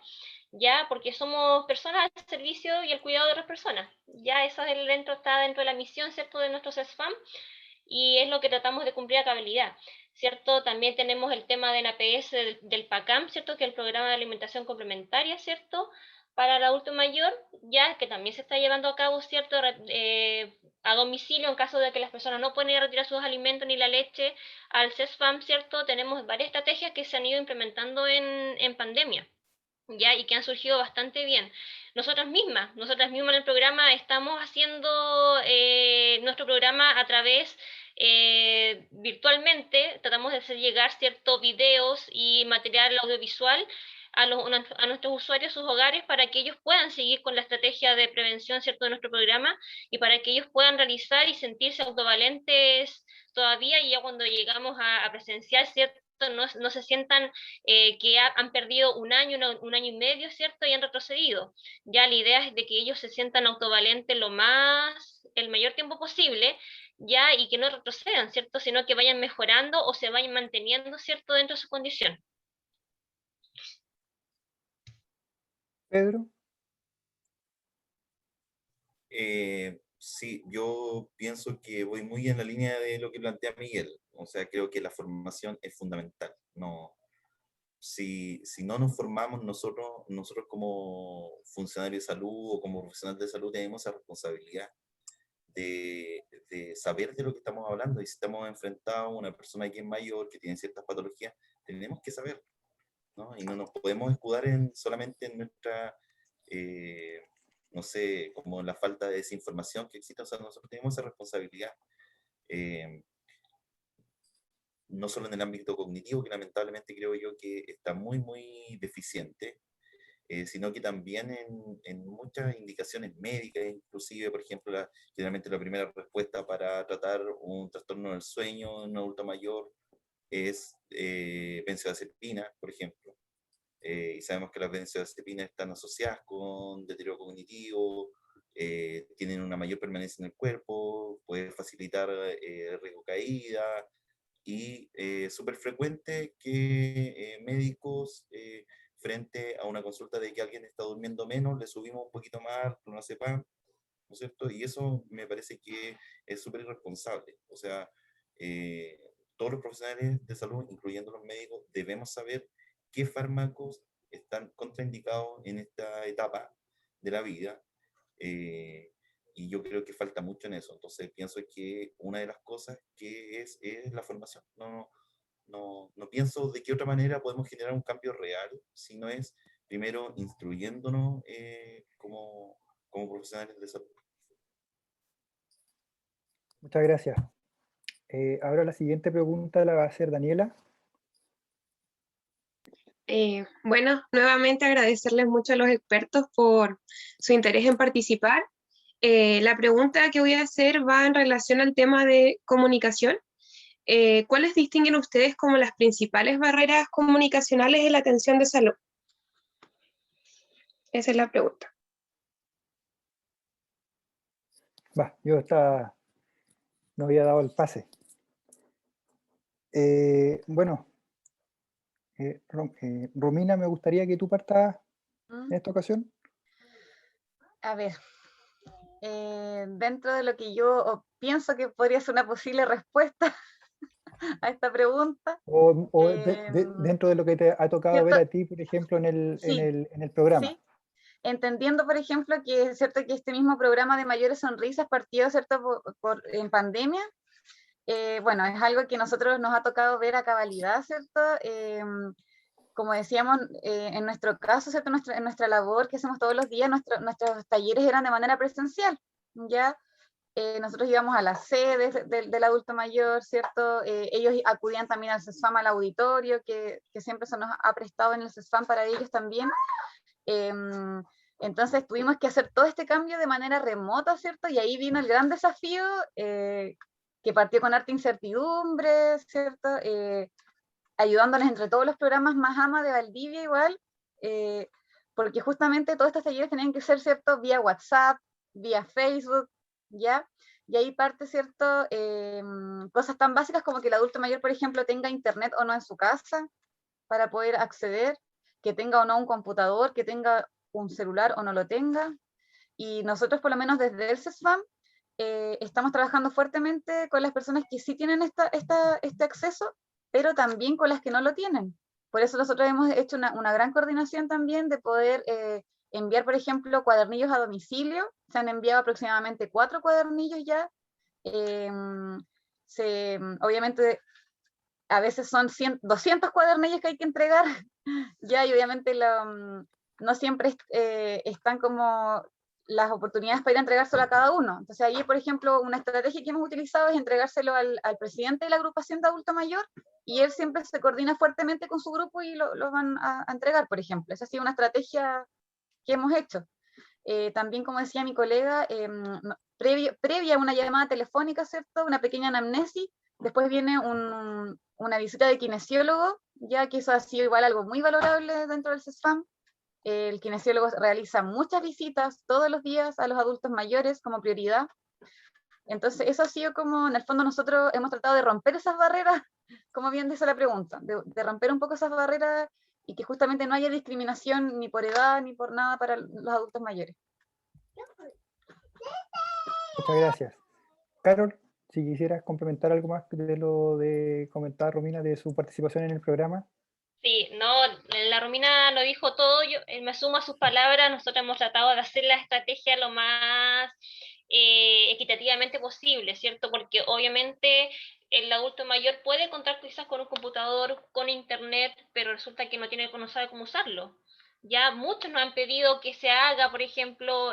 ya porque somos personas al servicio y el cuidado de otras personas. Ya eso está dentro de la misión, ¿cierto?, de nuestro CESFAM, y es lo que tratamos de cumplir a cabalidad, ¿cierto? También tenemos el tema del APS del PACAM, ¿cierto?, que es el programa de alimentación complementaria, ¿cierto?, para el adulto mayor, ya que también se está llevando a cabo, ¿cierto?, a domicilio en caso de que las personas no pueden ir a retirar sus alimentos ni la leche al CESFAM, ¿cierto? Tenemos varias estrategias que se han ido implementando en pandemia, ya, y que han surgido bastante bien. Nosotras mismas en el programa estamos haciendo nuestro programa a través virtualmente, tratamos de hacer llegar ciertos videos y material audiovisual a nuestros usuarios, sus hogares, para que ellos puedan seguir con la estrategia de prevención, ¿cierto?, de nuestro programa, y para que ellos puedan realizar y sentirse autovalentes todavía, y ya cuando llegamos a presencial, ¿cierto?, no se sientan que han perdido un año y medio, ¿cierto?, y han retrocedido. Ya la idea es de que ellos se sientan autovalentes el mayor tiempo posible, ya, y que no retrocedan, ¿cierto?, sino que vayan mejorando o se vayan manteniendo, ¿cierto?, dentro de su condición. Pedro. Sí, yo pienso que voy muy en la línea de lo que plantea Miguel. O sea, creo que la formación es fundamental. No, si no nos formamos nosotros como funcionarios de salud o como profesionales de salud tenemos esa responsabilidad de saber de lo que estamos hablando. Y si estamos enfrentados a una persona que es mayor, que tiene ciertas patologías, tenemos que saber, ¿no? Y no nos podemos escudar solamente en nuestra, no sé, como la falta de desinformación que existe. O sea, nosotros tenemos esa responsabilidad, no solo en el ámbito cognitivo, que lamentablemente creo yo que está muy, muy deficiente, sino que también en muchas indicaciones médicas, inclusive, por ejemplo, generalmente la primera respuesta para tratar un trastorno del sueño en un adulto mayor es benzodiazepina, por ejemplo. Y sabemos que las benzodiazepinas están asociadas con deterioro cognitivo, tienen una mayor permanencia en el cuerpo, puede facilitar riesgo de caída, y súper frecuente que médicos, frente a una consulta de que alguien está durmiendo menos, le subimos un poquito más clonazepam, ¿no es cierto? Y eso me parece que es súper irresponsable. O sea, todos los profesionales de salud, incluyendo los médicos, debemos saber qué fármacos están contraindicados en esta etapa de la vida. Y yo creo que falta mucho en eso. Entonces pienso que una de las cosas que es la formación. No pienso de qué otra manera podemos generar un cambio real, si no es primero instruyéndonos como profesionales de salud. Muchas gracias. Ahora la siguiente pregunta la va a hacer Daniela. Bueno, nuevamente agradecerles mucho a los expertos por su interés en participar. La pregunta que voy a hacer va en relación al tema de comunicación. ¿Cuáles distinguen ustedes como las principales barreras comunicacionales en la atención de salud? Esa es la pregunta. Yo no había dado el pase. Bueno, Romina, me gustaría que tú partas en esta ocasión. A ver, dentro de lo que yo pienso que podría ser una posible respuesta a esta pregunta. Dentro de lo que te ha tocado ver a ti, por ejemplo, en el programa. Sí, entendiendo, por ejemplo, que es cierto que este mismo programa de Mayores Sonrisas partió, ¿cierto?, en pandemia. Bueno, es algo que nosotros nos ha tocado ver a cabalidad, ¿cierto? Como decíamos, en nuestro caso, ¿cierto? En nuestra labor que hacemos todos los días, nuestros talleres eran de manera presencial, ¿ya? Nosotros íbamos a las sedes del adulto mayor, ¿cierto? Ellos acudían también al CESFAM, al auditorio, que siempre se nos ha prestado en el CESFAM para ellos también. Entonces tuvimos que hacer todo este cambio de manera remota, ¿cierto? Y ahí vino el gran desafío, que partió con harta incertidumbre, ¿cierto? Ayudándoles entre todos los programas más AMA de Valdivia igual, porque justamente todos estos talleres tenían que ser, ¿cierto?, vía WhatsApp, vía Facebook, ¿ya? Y ahí parte, ¿cierto?, cosas tan básicas como que el adulto mayor, por ejemplo, tenga internet o no en su casa para poder acceder, que tenga o no un computador, que tenga un celular o no lo tenga. Y nosotros, por lo menos desde el CESFAM, estamos trabajando fuertemente con las personas que sí tienen este acceso, pero también con las que no lo tienen. Por eso nosotros hemos hecho una gran coordinación también de poder enviar, por ejemplo, cuadernillos a domicilio. Se han enviado aproximadamente 4 cuadernillos ya. Obviamente, a veces son 200 cuadernillos que hay que entregar, ya, y obviamente no siempre están como las oportunidades para ir a entregárselo a cada uno. Entonces ahí, por ejemplo, una estrategia que hemos utilizado es entregárselo al presidente de la agrupación de adulto mayor, y él siempre se coordina fuertemente con su grupo y lo van a entregar, por ejemplo. Esa ha sido una estrategia que hemos hecho. También, como decía mi colega, previa a una llamada telefónica, ¿cierto?, una pequeña anamnesis, después viene una visita de kinesiólogo, ya que eso ha sido igual algo muy valorable dentro del CESFAM. El kinesiólogo realiza muchas visitas todos los días a los adultos mayores como prioridad. Entonces eso ha sido como, en el fondo, nosotros hemos tratado de romper esas barreras, como bien dice la pregunta, de romper un poco esas barreras y que justamente no haya discriminación ni por edad ni por nada para los adultos mayores. Muchas gracias. Carol, si quisieras complementar algo más de lo de comentar Romina de su participación en el programa. Sí, no, la Romina lo dijo todo, yo me sumo a sus palabras. Nosotros hemos tratado de hacer la estrategia lo más equitativamente posible, ¿cierto? Porque obviamente el adulto mayor puede contar quizás con un computador, con internet, pero resulta que no sabe cómo usarlo. Ya muchos nos han pedido que se haga, por ejemplo,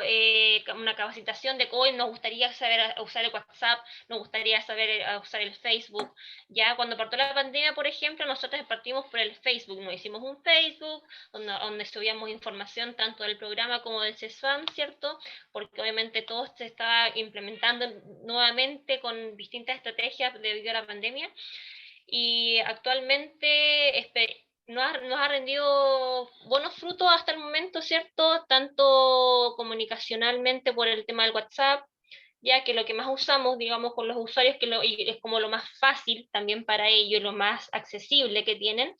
una capacitación de cómo nos gustaría saber usar el WhatsApp, nos gustaría saber usar el Facebook. Ya cuando partió la pandemia, por ejemplo, nosotros partimos por el Facebook, nos hicimos un Facebook donde subíamos información tanto del programa como del CESFAM, ¿cierto? Porque obviamente todo se está implementando nuevamente con distintas estrategias debido a la pandemia. Y actualmente nos ha rendido buenos frutos hasta el momento, ¿cierto? Tanto comunicacionalmente por el tema del WhatsApp, ya que lo que más usamos, digamos, con los usuarios, y es como lo más fácil también para ellos, lo más accesible que tienen,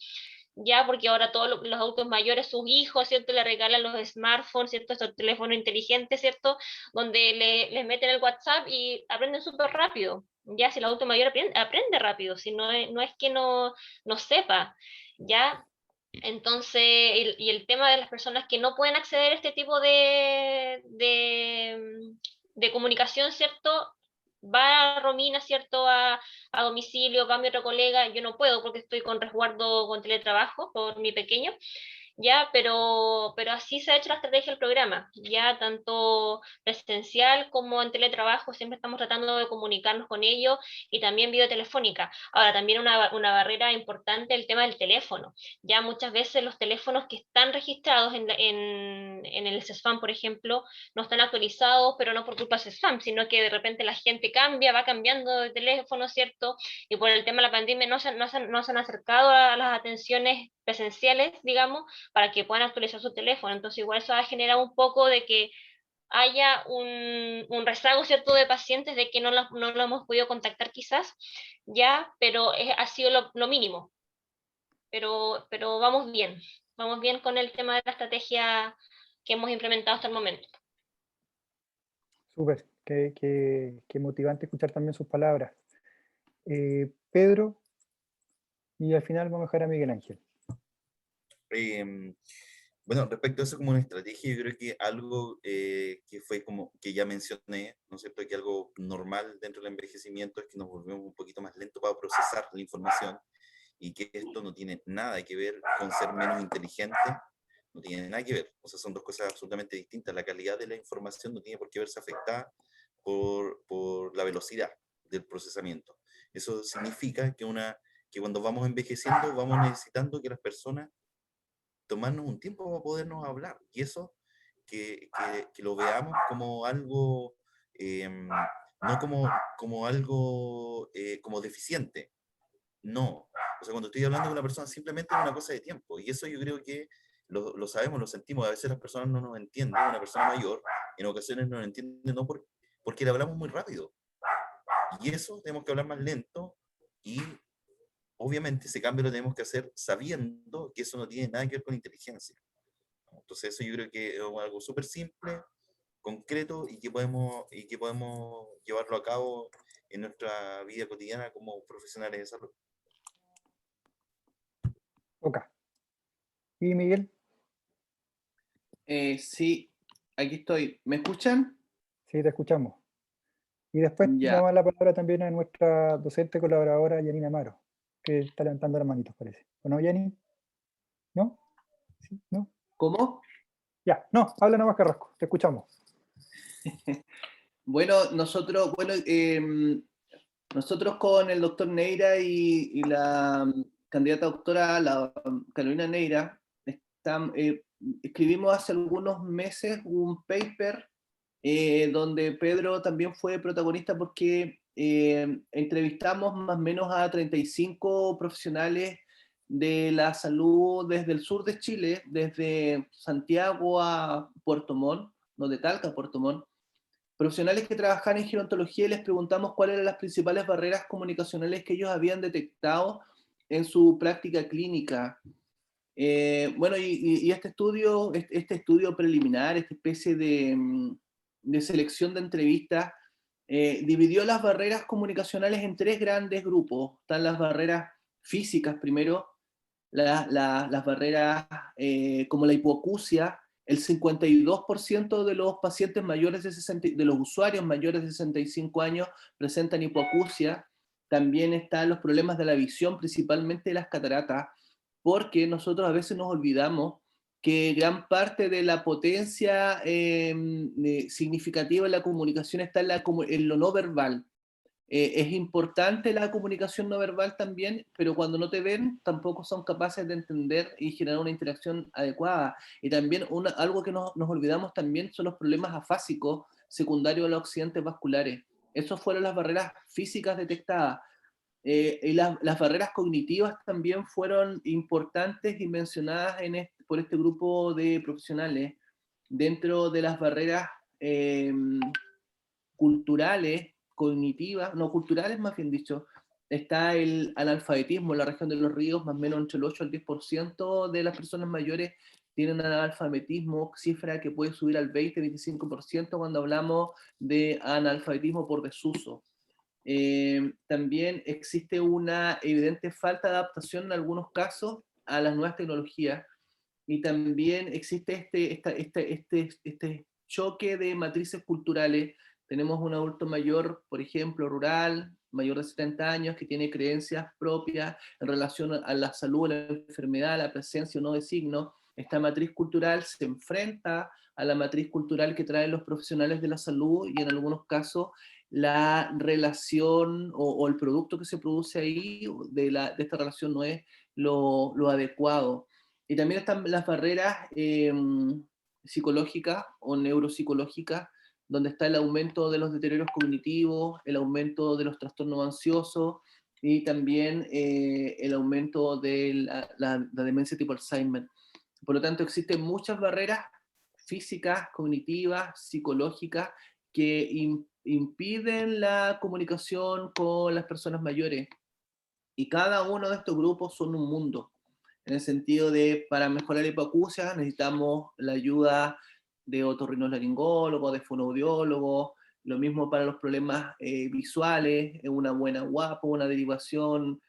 ya porque ahora todos los adultos mayores, sus hijos, ¿cierto? Le regalan los smartphones, ¿cierto? Estos teléfonos inteligentes, ¿cierto? Donde les meten el WhatsApp y aprenden súper rápido. Ya, si el adulto mayor aprende rápido, si no es que no sepa, ya. Entonces, y el tema de las personas que no pueden acceder a este tipo de comunicación, ¿cierto? Va Romina, ¿cierto? A domicilio, va mi otro colega, yo no puedo porque estoy con resguardo con teletrabajo por mi pequeño, ya, pero así se ha hecho la estrategia del programa, ya tanto presencial como en teletrabajo, siempre estamos tratando de comunicarnos con ellos y también videotelefónica. Ahora, también una barrera importante el tema del teléfono, ya muchas veces los teléfonos que están registrados en el CESFAM, por ejemplo, no están actualizados, pero no por culpa de CESFAM, sino que de repente la gente va cambiando de teléfono, ¿cierto? Y por el tema de la pandemia no se han acercado a las atenciones presenciales, digamos, para que puedan actualizar su teléfono. Entonces, igual eso ha generado un poco de que haya un rezago, ¿cierto?, de pacientes de que no lo hemos podido contactar quizás, ya, pero ha sido lo mínimo. Pero vamos bien con el tema de la estrategia que hemos implementado hasta el momento. Súper, qué motivante escuchar también sus palabras. Pedro, y al final vamos a dejar a Miguel Ángel. Bueno, respecto a eso como una estrategia, yo creo que algo que fue como que ya mencioné, ¿no es cierto?, que algo normal dentro del envejecimiento es que nos volvemos un poquito más lentos para procesar la información y que esto no tiene nada que ver con ser menos inteligente, no tiene nada que ver, o sea, son dos cosas absolutamente distintas. La calidad de la información no tiene por qué verse afectada por la velocidad del procesamiento. Eso significa que cuando vamos envejeciendo vamos necesitando que las personas tomarnos un tiempo para podernos hablar, y eso que lo veamos como algo, no como algo como deficiente, no. O sea, cuando estoy hablando con una persona simplemente es una cosa de tiempo, y eso yo creo que lo sabemos, lo sentimos. A veces las personas no nos entienden, una persona mayor en ocasiones no nos entiende no porque le hablamos muy rápido, y eso tenemos que hablar más lento, y obviamente ese cambio lo tenemos que hacer sabiendo que eso no tiene nada que ver con inteligencia. Entonces eso yo creo que es algo súper simple, concreto, y que podemos llevarlo a cabo en nuestra vida cotidiana como profesionales de salud. Ok. ¿Y Miguel? Sí, aquí estoy. ¿Me escuchan? Sí, te escuchamos. Y después Ya. damos la palabra también a nuestra docente colaboradora, Yanina Amaro, que está levantando las manitos, parece. ¿O no, Yani? ¿No? ¿Sí? ¿No? ¿Cómo? Ya, no, habla nomás, Carrasco, te escuchamos. Bueno, nosotros con el doctor Neira y la candidata doctora, la Carolina Neira, escribimos hace algunos meses un paper donde Pedro también fue protagonista porque entrevistamos más o menos a 35 profesionales de la salud desde el sur de Chile, desde Santiago a Puerto Montt, no, de Talca a Puerto Montt, profesionales que trabajan en gerontología, y les preguntamos cuáles eran las principales barreras comunicacionales que ellos habían detectado en su práctica clínica. Bueno, y este estudio preliminar, esta especie de selección de entrevistas, dividió las barreras comunicacionales en tres grandes grupos. Están las barreras físicas primero, las barreras como la hipoacusia. El 52% de los pacientes mayores de los usuarios mayores de 65 años presentan hipoacusia. También están los problemas de la visión, principalmente de las cataratas, porque nosotros a veces nos olvidamos que gran parte de la potencia significativa de la comunicación está en lo no verbal. Es importante la comunicación no verbal también, pero cuando no te ven tampoco son capaces de entender y generar una interacción adecuada. Y también algo que nos olvidamos también son los problemas afásicos secundarios a los accidentes vasculares. Esas fueron las barreras físicas detectadas. Y las barreras cognitivas también fueron importantes y mencionadas por este grupo de profesionales. Dentro de las barreras culturales, cognitivas, no culturales más bien dicho, está el analfabetismo en la región de los ríos, más o menos entre el 8 al 10% de las personas mayores tienen analfabetismo, cifra que puede subir al 20-25% cuando hablamos de analfabetismo por desuso. También existe una evidente falta de adaptación en algunos casos a las nuevas tecnologías, y también existe este choque de matrices culturales. Tenemos un adulto mayor, por ejemplo, rural, mayor de 70 años, que tiene creencias propias en relación a la salud, a la enfermedad, a la presencia o no de signos. Esta matriz cultural se enfrenta a la matriz cultural que traen los profesionales de la salud, y en algunos casos la relación o el producto que se produce ahí de esta relación no es lo adecuado. Y también están las barreras psicológicas o neuropsicológicas, donde está el aumento de los deterioros cognitivos, el aumento de los trastornos ansiosos, y también el aumento de la demencia tipo Alzheimer. Por lo tanto, existen muchas barreras físicas, cognitivas, psicológicas, que impiden la comunicación con las personas mayores. Y cada uno de estos grupos son un mundo, en el sentido de, para mejorar la hipoacusia necesitamos la ayuda de otorrinolaringólogos, de fonoaudiólogos, lo mismo para los problemas visuales, una buena guapo, una derivación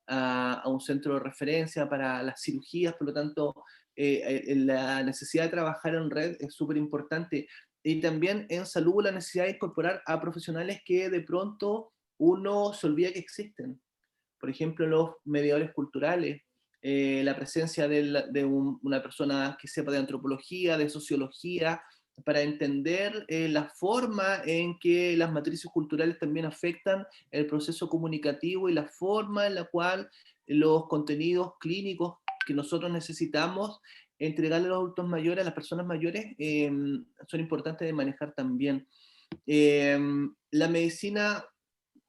a un centro de referencia para las cirugías. Por lo tanto, la necesidad de trabajar en red es súper importante. Y también en salud la necesidad de incorporar a profesionales que de pronto uno se olvida que existen. Por ejemplo, los mediadores culturales, la presencia de una persona que sepa de antropología, de sociología, para entender la forma en que las matrices culturales también afectan el proceso comunicativo y la forma en la cual los contenidos clínicos que nosotros necesitamos entregarle a los adultos mayores, a las personas mayores, son importantes de manejar también. La medicina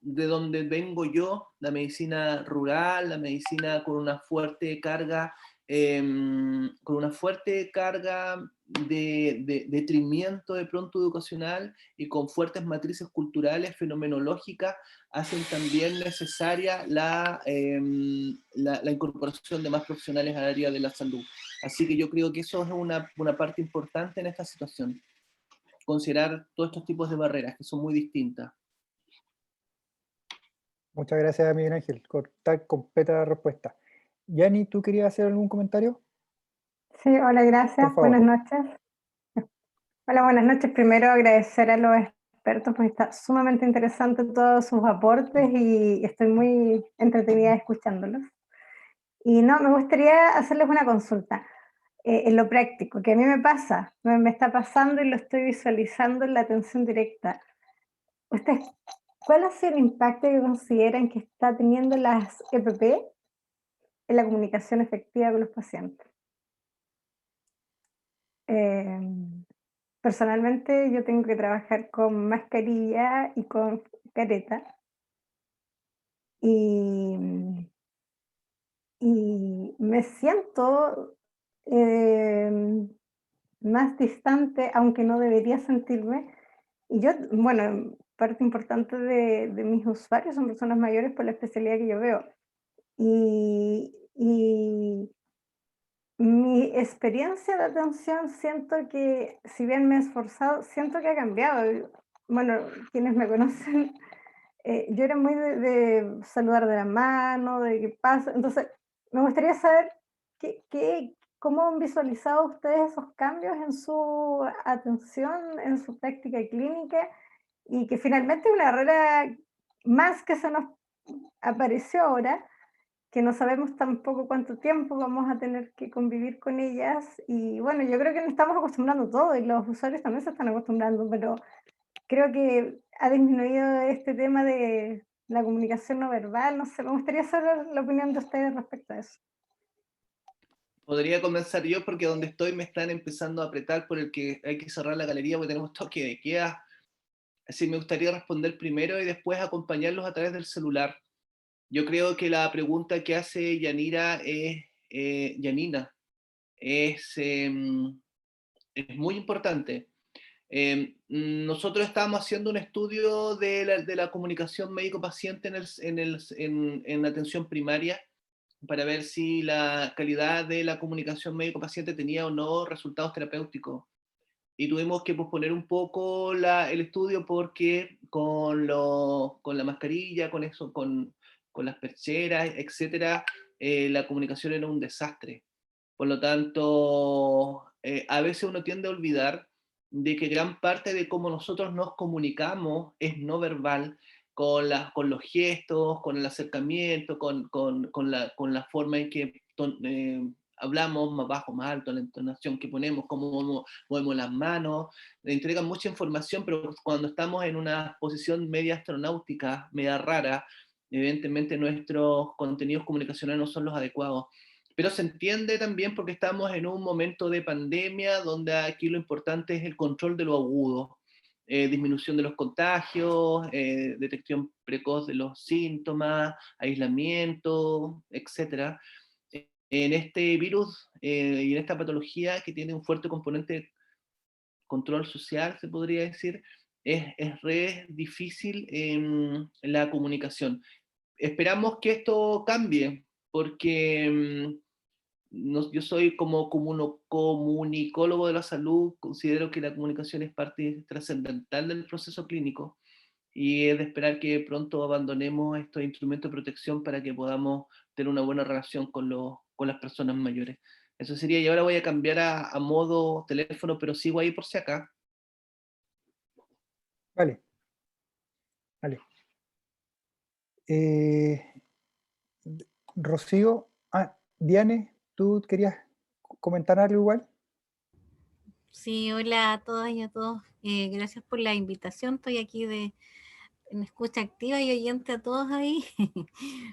de donde vengo yo, la medicina rural, la medicina con una fuerte carga, de detrimento de pronto educacional y con fuertes matrices culturales, fenomenológicas, hacen también necesaria la incorporación de más profesionales al área de la salud. Así que yo creo que eso es una parte importante en esta situación, considerar todos estos tipos de barreras que son muy distintas. Muchas gracias, Miguel Ángel, por tan completa respuesta. Yani, ¿tú querías hacer algún comentario? Sí, hola, gracias. Por favor. Buenas noches. Hola, buenas noches. Primero agradecer a los expertos porque está sumamente interesante todos sus aportes y estoy muy entretenida escuchándolos. Y no, me gustaría hacerles una consulta en lo práctico, que a mí me pasa, me está pasando y lo estoy visualizando en la atención directa. ¿Ustedes cuál ha sido el impacto que consideran que está teniendo las EPP en la comunicación efectiva con los pacientes? Personalmente yo tengo que trabajar con mascarilla y con careta y me siento más distante, aunque no debería sentirme. Y yo, bueno, parte importante de mis usuarios son personas mayores por la especialidad que yo veo. Y mi experiencia de atención siento que, si bien me he esforzado, siento que ha cambiado. Bueno, quienes me conocen, yo era muy de saludar de la mano, de qué pasa. Entonces, me gustaría saber cómo han visualizado ustedes esos cambios en su atención, en su práctica clínica, y que finalmente una barrera más que se nos apareció ahora, que no sabemos tampoco cuánto tiempo vamos a tener que convivir con ellas. Y bueno, yo creo que nos estamos acostumbrando todos y los usuarios también se están acostumbrando, pero creo que ha disminuido este tema de la comunicación no verbal. No sé, me gustaría saber la opinión de ustedes respecto a eso. Podría comenzar yo porque donde estoy me están empezando a apretar por el que hay que cerrar la galería porque tenemos toque de queda. Así me gustaría responder primero y después acompañarlos a través del celular. Yo creo que la pregunta que hace Yanira Yanina es muy importante. Nosotros estábamos haciendo un estudio de la comunicación médico-paciente en atención primaria para ver si la calidad de la comunicación médico-paciente tenía o no resultados terapéuticos. Y tuvimos que posponer un poco el estudio porque con la mascarilla, con las percheras, etcétera, la comunicación era un desastre. Por lo tanto, a veces uno tiende a olvidar de que gran parte de cómo nosotros nos comunicamos es no verbal, con los gestos, con el acercamiento, con la forma en que hablamos, más bajo, más alto, la entonación que ponemos, cómo movemos las manos. Entregan mucha información, pero cuando estamos en una posición media astronáutica, media rara, evidentemente nuestros contenidos comunicacionales no son los adecuados. Pero se entiende también porque estamos en un momento de pandemia donde aquí lo importante es el control de lo agudo, disminución de los contagios, detección precoz de los síntomas, aislamiento, etc. En este virus y en esta patología que tiene un fuerte componente de control social, se podría decir, es re difícil la comunicación. Esperamos que esto cambie, porque yo soy como comunicólogo de la salud, considero que la comunicación es parte trascendental del proceso clínico y es de esperar que pronto abandonemos estos instrumentos de protección para que podamos tener una buena relación con las personas mayores. Eso sería, y ahora voy a cambiar a modo teléfono, pero sigo ahí por si acá. Vale. Vale. Rocío, Diane, ¿tú querías comentar algo igual? Sí, hola a todas y a todos. Gracias por la invitación. Estoy aquí en escucha activa y oyente a todos ahí.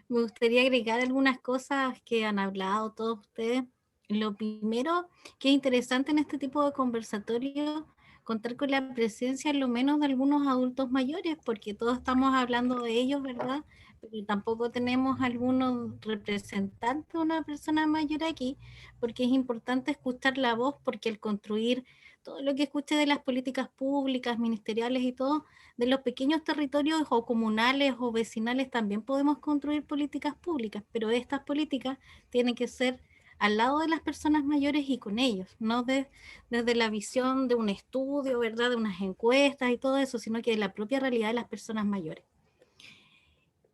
Me gustaría agregar algunas cosas que han hablado todos ustedes. Lo primero que es interesante en este tipo de conversatorios, contar con la presencia al lo menos de algunos adultos mayores, porque todos estamos hablando de ellos, ¿verdad? Pero tampoco tenemos algunos representantes de una persona mayor aquí, porque es importante escuchar la voz, porque el construir todo lo que escuche de las políticas públicas, ministeriales y todo, de los pequeños territorios o comunales o vecinales también podemos construir políticas públicas, pero estas políticas tienen que ser al lado de las personas mayores y con ellos, no desde la visión de un estudio, ¿verdad? De unas encuestas y todo eso, sino que de la propia realidad de las personas mayores.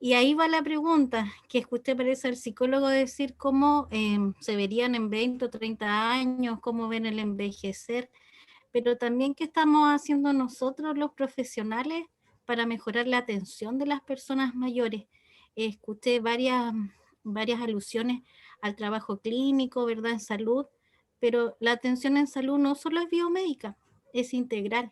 Y ahí va la pregunta, que escuché parece al psicólogo decir cómo se verían en 20 o 30 años, cómo ven el envejecer, pero también qué estamos haciendo nosotros los profesionales para mejorar la atención de las personas mayores. Escuché varias alusiones al trabajo clínico, ¿verdad? En salud, pero la atención en salud no solo es biomédica, es integral.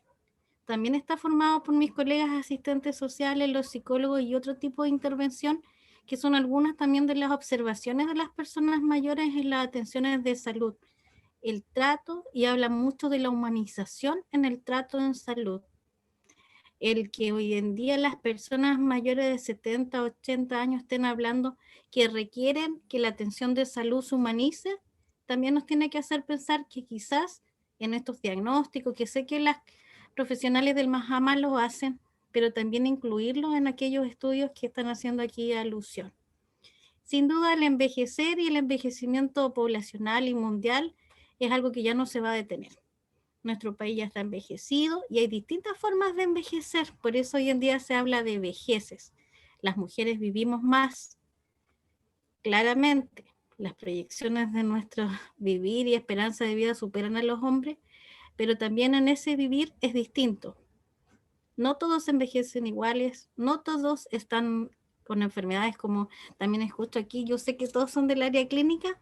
También está formado por mis colegas asistentes sociales, los psicólogos y otro tipo de intervención, que son algunas también de las observaciones de las personas mayores en las atenciones de salud. El trato, y habla mucho de la humanización en el trato en salud. El que hoy en día las personas mayores de 70, 80 años estén hablando que requieren que la atención de salud se humanice, también nos tiene que hacer pensar que quizás en estos diagnósticos, que sé que las profesionales del Mahama lo hacen, pero también incluirlo en aquellos estudios que están haciendo aquí alusión. Sin duda el envejecer y el envejecimiento poblacional y mundial es algo que ya no se va a detener. Nuestro país ya está envejecido y hay distintas formas de envejecer, por eso hoy en día se habla de vejeces. Las mujeres vivimos más. Claramente, las proyecciones de nuestro vivir y esperanza de vida superan a los hombres, pero también en ese vivir es distinto. No todos envejecen iguales, no todos están con enfermedades como también escucho aquí. Yo sé que todos son del área clínica,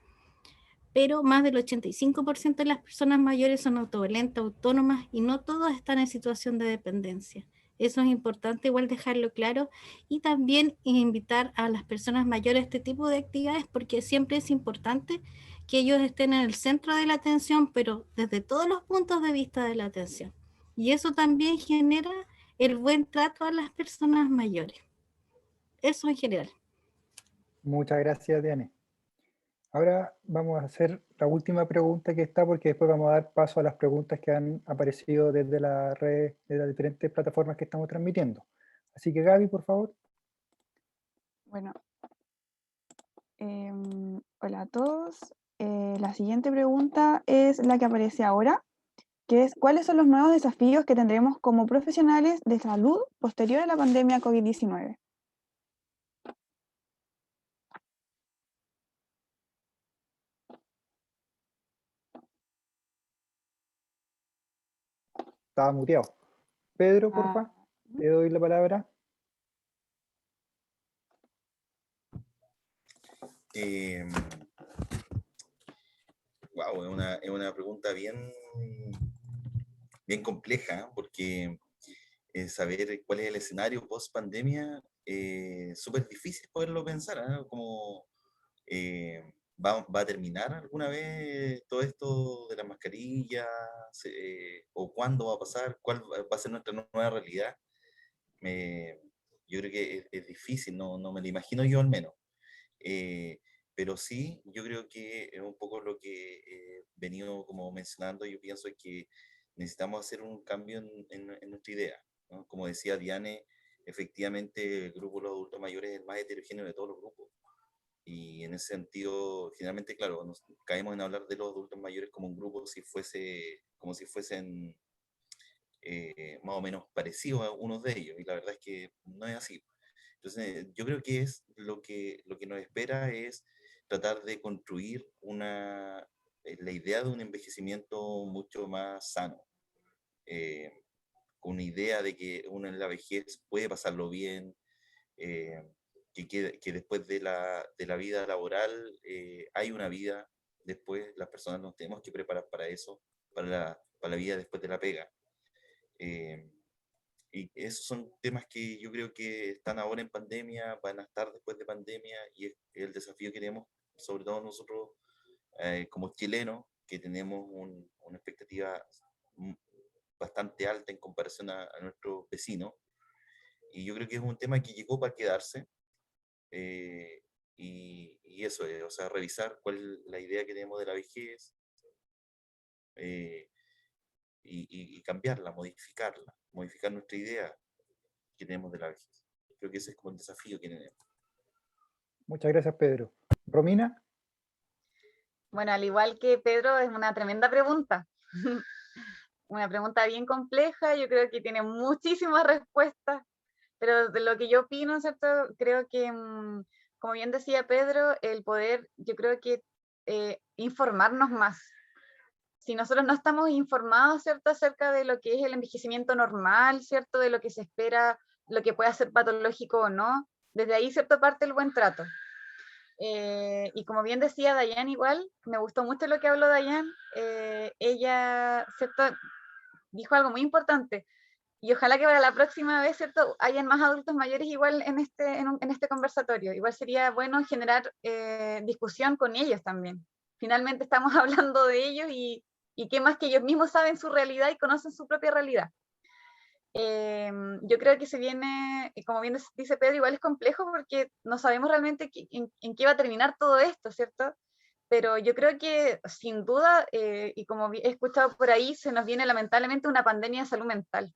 pero más del 85% de las personas mayores son autovalentes, autónomas, y no todos están en situación de dependencia. Eso es importante igual dejarlo claro, y también invitar a las personas mayores a este tipo de actividades, porque siempre es importante que ellos estén en el centro de la atención, pero desde todos los puntos de vista de la atención. Y eso también genera el buen trato a las personas mayores. Eso en general. Muchas gracias, Diane. Ahora vamos a hacer la última pregunta que está, porque después vamos a dar paso a las preguntas que han aparecido desde la red, de las diferentes plataformas que estamos transmitiendo. Así que Gaby, por favor. Bueno, hola a todos. La siguiente pregunta es la que aparece ahora, que es ¿cuáles son los nuevos desafíos que tendremos como profesionales de salud posterior a la pandemia COVID-19? Estaba muteado. Pedro, porfa, te doy la palabra. Wow, es una pregunta bien compleja, porque saber cuál es el escenario post pandemia es súper difícil poderlo pensar, ¿eh? Como ¿va a terminar alguna vez todo esto de las mascarillas? ¿O cuándo va a pasar? ¿Cuál va a ser nuestra nueva realidad? Yo creo que es difícil, no me lo imagino yo al menos. Pero sí, yo creo que es un poco lo que he venido como mencionando. Yo pienso que necesitamos hacer un cambio en nuestra idea, ¿no? Como decía Diane, efectivamente el grupo de los adultos mayores es el más heterogéneo de todos los grupos. Y en ese sentido, finalmente, claro, nos caemos en hablar de los adultos mayores como un grupo como si fuesen más o menos parecidos a unos de ellos. Y la verdad es que no es así. Entonces, yo creo que es lo que nos espera es tratar de construir la idea de un envejecimiento mucho más sano, con una idea de que uno en la vejez puede pasarlo bien, que después de la vida laboral hay una vida después. Las personas nos tenemos que preparar para eso, para la vida después de la pega. Y esos son temas que yo creo que están ahora en pandemia, van a estar después de pandemia, y es el desafío que tenemos, sobre todo nosotros como chilenos, que tenemos una expectativa bastante alta en comparación a nuestros vecinos. Y yo creo que es un tema que llegó para quedarse. Y eso es, o sea, revisar cuál es la idea que tenemos de la vejez, y cambiarla, modificar nuestra idea que tenemos de la vejez. Creo que ese es como el desafío que tenemos. Muchas gracias, Pedro. Romina. Bueno, al igual que Pedro, es una tremenda pregunta. Una pregunta bien compleja, yo creo que tiene muchísimas respuestas, pero de lo que yo opino, ¿cierto? Creo que, como bien decía Pedro, el poder, yo creo que informarnos más. Si nosotros no estamos informados, ¿cierto?, acerca de lo que es el envejecimiento normal, ¿cierto?, de lo que se espera, lo que puede ser patológico o no, desde ahí, ¿cierto?, parte el buen trato. Y como bien decía Dayan, igual, me gustó mucho lo que habló Dayan. Ella, ¿cierto?, dijo algo muy importante, y ojalá que para la próxima vez, ¿cierto?, hayan más adultos mayores igual en este conversatorio. Igual sería bueno generar discusión con ellos también. Finalmente estamos hablando de ellos, y qué más que ellos mismos saben su realidad y conocen su propia realidad. Yo creo que se viene, como bien dice Pedro, igual es complejo porque no sabemos realmente en qué va a terminar todo esto, ¿cierto? Pero yo creo que sin duda, y como he escuchado por ahí, se nos viene lamentablemente una pandemia de salud mental.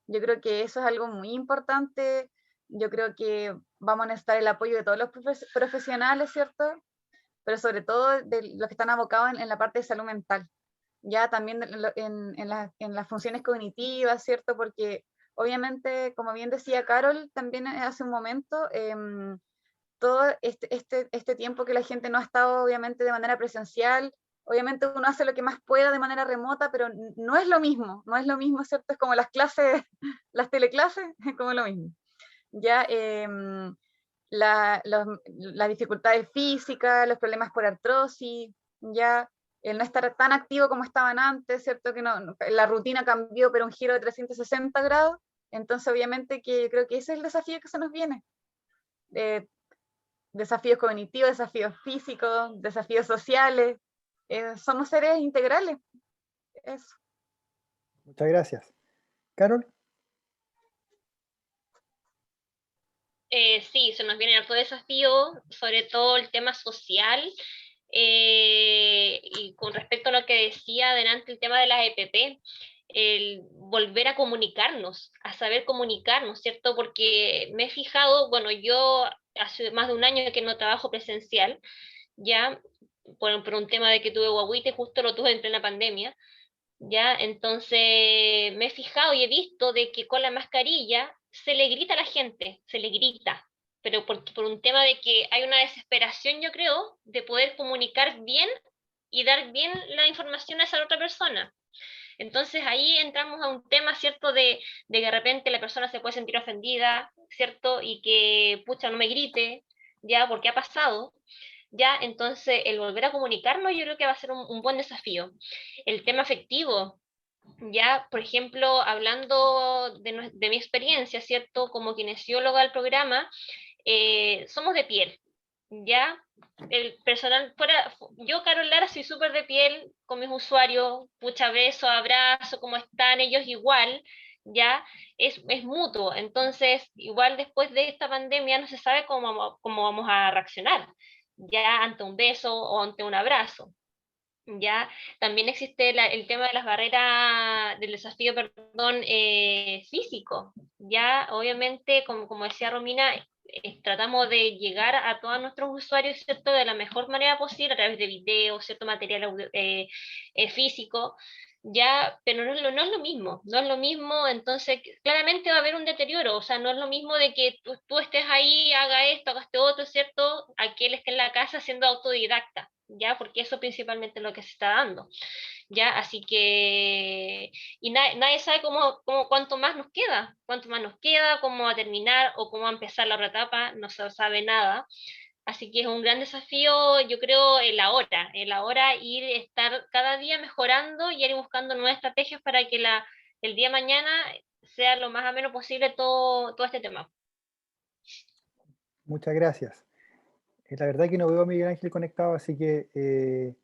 Yo creo que eso es algo muy importante. Yo creo que vamos a necesitar el apoyo de todos los profesionales, ¿cierto? Pero sobre todo de los que están abocados en la parte de salud mental. Ya también en las funciones cognitivas, ¿cierto? Porque obviamente, como bien decía Carol también hace un momento, todo este tiempo que la gente no ha estado obviamente de manera presencial, obviamente uno hace lo que más pueda de manera remota, pero no es lo mismo, ¿cierto? Es como las clases, las teleclases, es como lo mismo. Ya las dificultades físicas, los problemas por artrosis, ya el no estar tan activo como estaban antes, ¿cierto? Que la rutina cambió, pero un giro de 360 grados. Entonces, obviamente que creo que ese es el desafío que se nos viene. Desafíos cognitivos, desafíos físicos, desafíos sociales. Somos seres integrales. Eso. Muchas gracias. Carol. Sí, se nos viene harto desafío, sobre todo el tema social, y con respecto a lo que decía adelante, el tema de las EPP, el volver a comunicarnos, a saber comunicarnos, ¿cierto? Porque me he fijado, bueno, yo hace más de un año que no trabajo presencial, ya, por un tema de que tuve guagüita y justo lo tuve en plena pandemia, ya, entonces me he fijado y he visto de que con la mascarilla se le grita a la gente, se le grita, pero por un tema de que hay una desesperación, yo creo, de poder comunicar bien y dar bien la información a esa otra persona. Entonces ahí entramos a un tema, ¿cierto? De que de repente la persona se puede sentir ofendida, ¿cierto? Y que, pucha, no me grite, ya, porque ha pasado. Ya, entonces el volver a comunicarnos yo creo que va a ser un buen desafío. El tema afectivo, ya, por ejemplo, hablando de mi experiencia, ¿cierto? Como kinesióloga del programa, somos de piel, ¿ya? El personal, yo, Carol Lara, soy súper de piel con mis usuarios, pucha, beso, abrazo, ¿cómo están? Ellos igual, ¿ya? Es mutuo, entonces, igual después de esta pandemia no se sabe cómo vamos a reaccionar, ya ante un beso o ante un abrazo. Ya, también existe el tema de las barreras, del desafío, perdón, físico. Ya, obviamente, como decía Romina, tratamos de llegar a todos nuestros usuarios, ¿cierto?, de la mejor manera posible, a través de videos, cierto material físico, ya, pero no es lo mismo, no es lo mismo, entonces claramente va a haber un deterioro, o sea, no es lo mismo de que tú estés ahí, haga esto, haga este otro, ¿cierto?, a que él esté en la casa siendo autodidacta, ya, porque eso principalmente es lo que se está dando, ya, así que, y nadie sabe cuánto más nos queda, cómo va a terminar o cómo va a empezar la otra etapa, no se sabe nada. Así que es un gran desafío, yo creo, el ahora ir, estar cada día mejorando y ir buscando nuevas estrategias para que el día de mañana sea lo más ameno posible todo este tema. Muchas gracias. La verdad que no veo a Miguel Ángel conectado, así que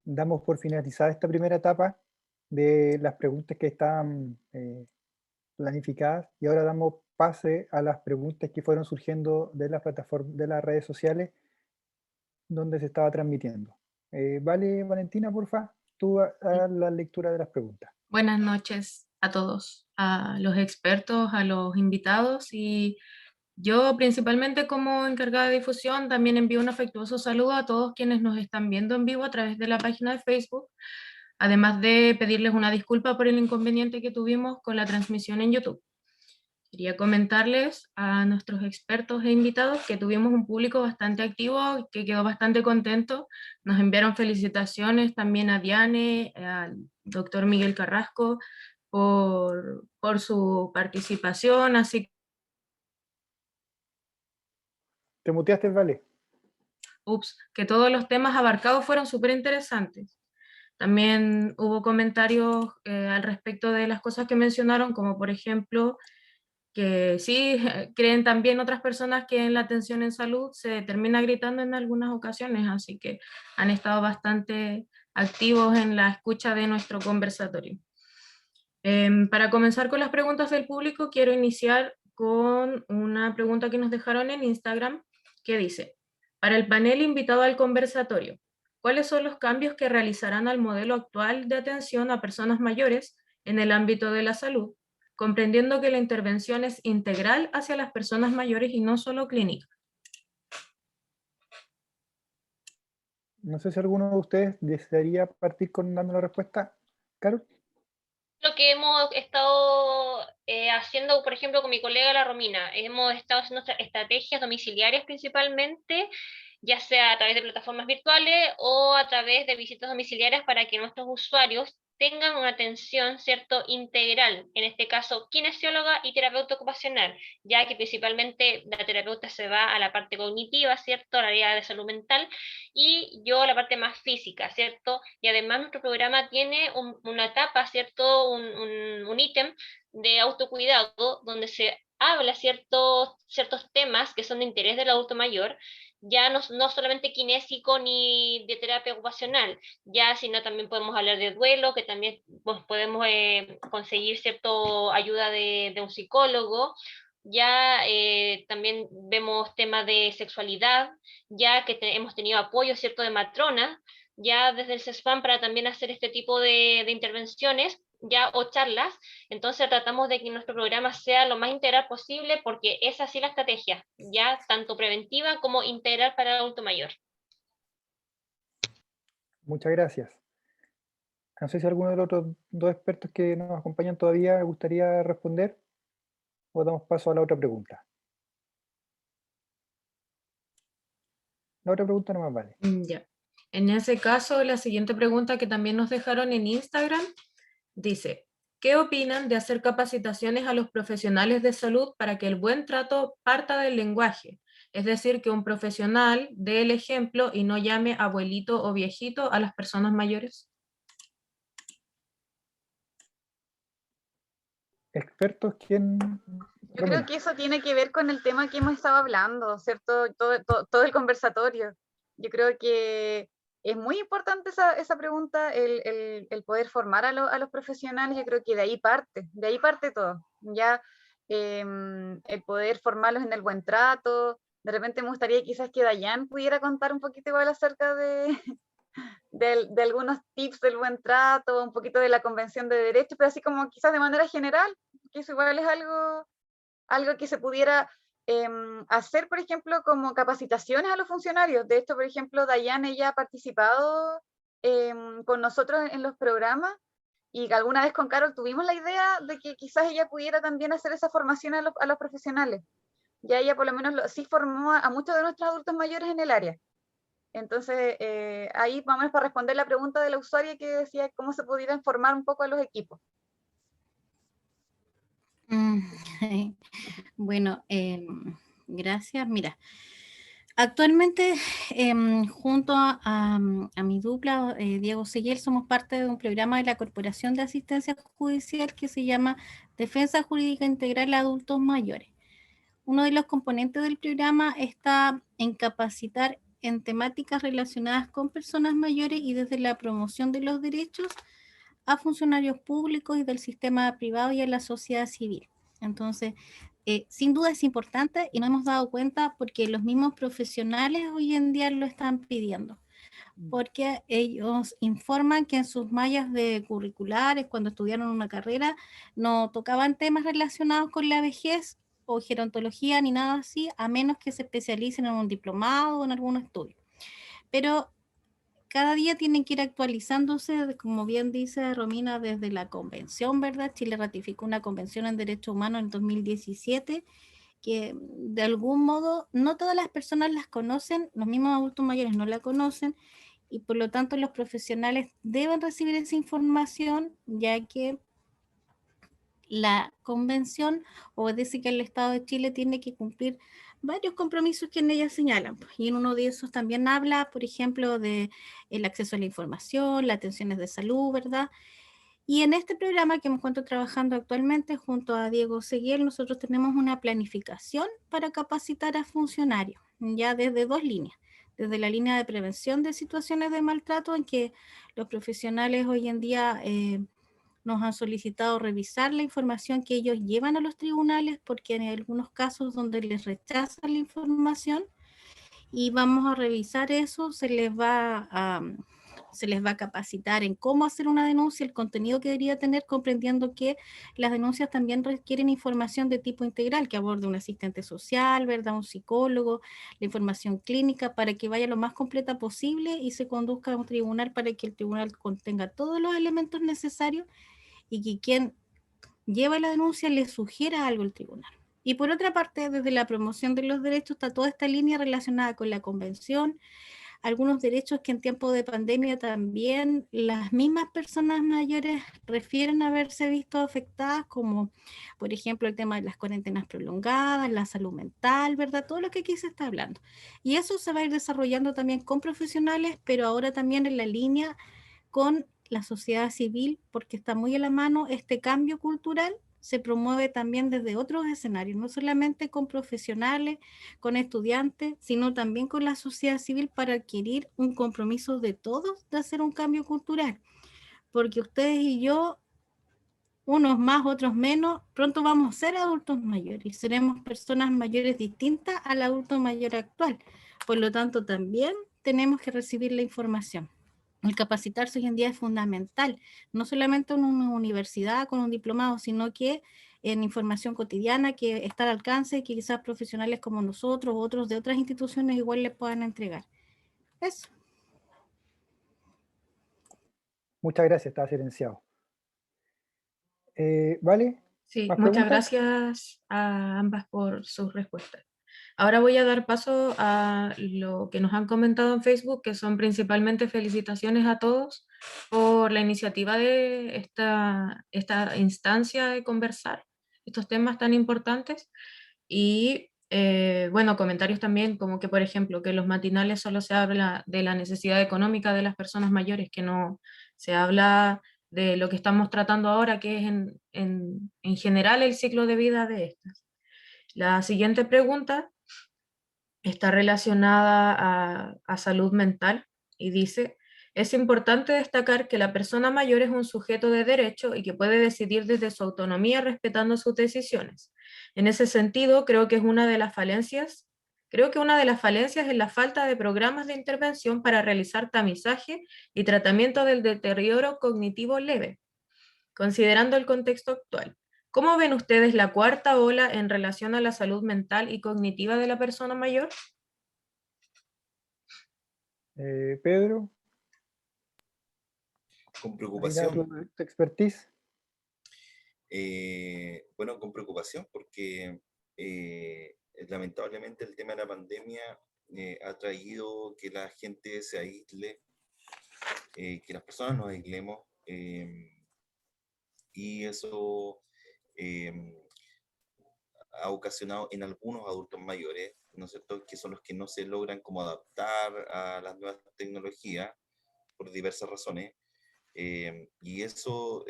damos por finalizada esta primera etapa de las preguntas que están planificadas y ahora damos pase a las preguntas que fueron surgiendo de las plataformas, de las redes sociales donde se estaba transmitiendo. Vale, Valentina, porfa, tú haz la lectura de las preguntas. Buenas noches a todos, a los expertos, a los invitados, y yo principalmente como encargada de difusión también envío un afectuoso saludo a todos quienes nos están viendo en vivo a través de la página de Facebook, además de pedirles una disculpa por el inconveniente que tuvimos con la transmisión en YouTube. Quería comentarles a nuestros expertos e invitados que tuvimos un público bastante activo, que quedó bastante contento. Nos enviaron felicitaciones también a Diane, al doctor Miguel Carrasco, por su participación, así Te muteaste, Vale. que todos los temas abarcados fueron súper interesantes. También hubo comentarios al respecto de las cosas que mencionaron, como por ejemplo, que sí creen también otras personas que en la atención en salud se termina gritando en algunas ocasiones, así que han estado bastante activos en la escucha de nuestro conversatorio. Para comenzar con las preguntas del público, quiero iniciar con una pregunta que nos dejaron en Instagram, que dice: para el panel invitado al conversatorio, ¿cuáles son los cambios que realizarán al modelo actual de atención a personas mayores en el ámbito de la salud, comprendiendo que la intervención es integral hacia las personas mayores y no solo clínica? No sé si alguno de ustedes desearía partir dando la respuesta. ¿Carol? Lo que hemos estado haciendo, por ejemplo, con mi colega la Romina, hemos estado haciendo estrategias domiciliarias principalmente, ya sea a través de plataformas virtuales o a través de visitas domiciliarias para que nuestros usuarios tengan una atención, ¿cierto?, integral, en este caso kinesióloga y terapeuta ocupacional, ya que principalmente la terapeuta se va a la parte cognitiva, ¿cierto?, a la área de salud mental, y yo a la parte más física, ¿cierto? Y además nuestro programa tiene una etapa, ¿cierto?, un ítem de autocuidado donde se habla ciertos temas que son de interés del adulto mayor, ya no solamente kinésico ni de terapia ocupacional, ya sino también podemos hablar de duelo, que también pues, podemos conseguir cierta ayuda de un psicólogo, ya también vemos temas de sexualidad, ya que hemos tenido apoyo, ¿cierto?, de matronas, ya desde el CESFAM para también hacer este tipo de intervenciones, ya, o charlas. Entonces tratamos de que nuestro programa sea lo más integral posible, porque es así la estrategia, ya tanto preventiva como integral para el adulto mayor. Muchas gracias. No sé si alguno de los otros dos expertos que nos acompañan todavía gustaría responder, o damos paso a la otra pregunta. La otra pregunta no más vale. Ya. En ese caso, la siguiente pregunta que también nos dejaron en Instagram dice: ¿qué opinan de hacer capacitaciones a los profesionales de salud para que el buen trato parta del lenguaje? Es decir, que un profesional dé el ejemplo y no llame abuelito o viejito a las personas mayores. ¿Expertos quién? Yo creo que eso tiene que ver con el tema que hemos estado hablando, ¿cierto? Todo el conversatorio. Yo creo que es muy importante esa pregunta, el poder formar a los profesionales. Yo creo que de ahí parte todo. Ya el poder formarlos en el buen trato. De repente me gustaría quizás que Dayan pudiera contar un poquito igual acerca de algunos tips del buen trato, un poquito de la Convención de Derechos, pero así como quizás de manera general, que eso igual es algo que se pudiera hacer, por ejemplo, como capacitaciones a los funcionarios. De hecho, por ejemplo, Dayan, ella ha participado con nosotros en los programas, y alguna vez con Carol tuvimos la idea de que quizás ella pudiera también hacer esa formación a los profesionales. Ya ella por lo menos sí formó a muchos de nuestros adultos mayores en el área. Entonces, ahí vamos para responder la pregunta de la usuaria que decía cómo se pudieran formar un poco a los equipos. Bueno, gracias. Mira, actualmente junto a mi dupla, Diego Seguel, somos parte de un programa de la Corporación de Asistencia Judicial que se llama Defensa Jurídica Integral a Adultos Mayores. Uno de los componentes del programa está en capacitar en temáticas relacionadas con personas mayores y desde la promoción de los derechos a funcionarios públicos y del sistema privado y a la sociedad civil. Entonces, sin duda es importante y nos hemos dado cuenta porque los mismos profesionales hoy en día lo están pidiendo, porque ellos informan que en sus mallas de curriculares, cuando estudiaron una carrera, no tocaban temas relacionados con la vejez o gerontología ni nada así, a menos que se especialicen en un diplomado o en algún estudio. Pero cada día tienen que ir actualizándose, como bien dice Romina, desde la convención, ¿verdad? Chile ratificó una convención en derechos humanos en 2017, que de algún modo no todas las personas las conocen, los mismos adultos mayores no la conocen, y por lo tanto los profesionales deben recibir esa información, ya que la convención obedece que el Estado de Chile tiene que cumplir varios compromisos que en ella señalan, y en uno de esos también habla, por ejemplo, de el acceso a la información, las atenciones de salud, ¿verdad? Y en este programa que me encuentro trabajando actualmente junto a Diego Seguiel, nosotros tenemos una planificación para capacitar a funcionarios, ya desde dos líneas. Desde la línea de prevención de situaciones de maltrato, en que los profesionales hoy en día nos han solicitado revisar la información que ellos llevan a los tribunales, porque en algunos casos donde les rechazan la información, y vamos a revisar eso, se les va a capacitar en cómo hacer una denuncia, el contenido que debería tener, comprendiendo que las denuncias también requieren información de tipo integral, que aborde un asistente social, ¿verdad?, un psicólogo, la información clínica, para que vaya lo más completa posible y se conduzca a un tribunal para que el tribunal contenga todos los elementos necesarios y que quien lleva la denuncia le sugiera algo al tribunal. Y por otra parte, desde la promoción de los derechos está toda esta línea relacionada con la convención, algunos derechos que en tiempo de pandemia también las mismas personas mayores refieren a haberse visto afectadas, como por ejemplo el tema de las cuarentenas prolongadas, la salud mental, ¿verdad? Todo lo que aquí se está hablando. Y eso se va a ir desarrollando también con profesionales, pero ahora también en la línea con la sociedad civil, porque está muy a la mano este cambio cultural. Se promueve también desde otros escenarios, no solamente con profesionales, con estudiantes, sino también con la sociedad civil, para adquirir un compromiso de todos de hacer un cambio cultural. Porque ustedes y yo unos más, otros menos, pronto vamos a ser adultos mayores y seremos personas mayores distintas al adulto mayor actual. Por lo tanto, también tenemos que recibir la información. El capacitarse hoy en día es fundamental, no solamente en una universidad con un diplomado, sino que en información cotidiana que está al alcance y que quizás profesionales como nosotros u otros de otras instituciones igual les puedan entregar. Eso. Muchas gracias, estaba silenciado. ¿Vale? Sí, ¿Más muchas preguntas? gracias a ambas por sus respuestas. Ahora voy a dar paso a lo que nos han comentado en Facebook, que son principalmente felicitaciones a todos por la iniciativa de esta instancia de conversar estos temas tan importantes. Y bueno, comentarios también como que, por ejemplo, que en los matinales solo se habla de la necesidad económica de las personas mayores, que no se habla de lo que estamos tratando ahora, que es en general el ciclo de vida de estas. La siguiente pregunta está relacionada a salud mental y dice, es importante destacar que la persona mayor es un sujeto de derecho y que puede decidir desde su autonomía respetando sus decisiones. En ese sentido, creo que una de las falencias es la falta de programas de intervención para realizar tamizaje y tratamiento del deterioro cognitivo leve, considerando el contexto actual. ¿Cómo ven ustedes la cuarta ola en relación a la salud mental y cognitiva de la persona mayor? Pedro, Con ahí da preocupación. tu expertise. Bueno, con preocupación porque lamentablemente el tema de la pandemia ha traído que la gente se aísle, que las personas nos aislemos, y eso ha ocasionado en algunos adultos mayores, ¿no es cierto?, que son los que no se logran como adaptar a las nuevas tecnologías por diversas razones, y eso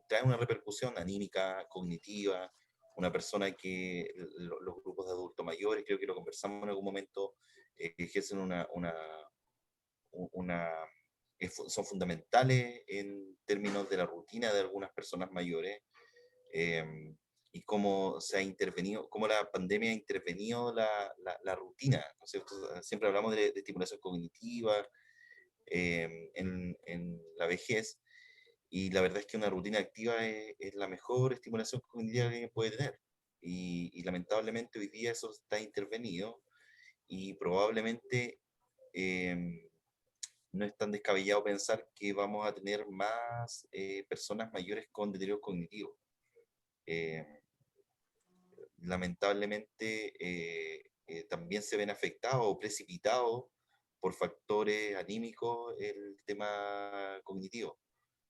trae una repercusión anímica, cognitiva. Una persona que los grupos de adultos mayores, creo que lo conversamos en algún momento, ejercen son fundamentales en términos de la rutina de algunas personas mayores, y cómo se ha intervenido, cómo la pandemia ha intervenido la rutina, ¿no es cierto? Siempre hablamos de estimulación cognitiva en la vejez, y la verdad es que una rutina activa es la mejor estimulación cognitiva que alguien puede tener. Y lamentablemente hoy día eso está intervenido, y probablemente no es tan descabellado pensar que vamos a tener más personas mayores con deterioro cognitivo. Lamentablemente también se ven afectados o precipitados por factores anímicos el tema cognitivo.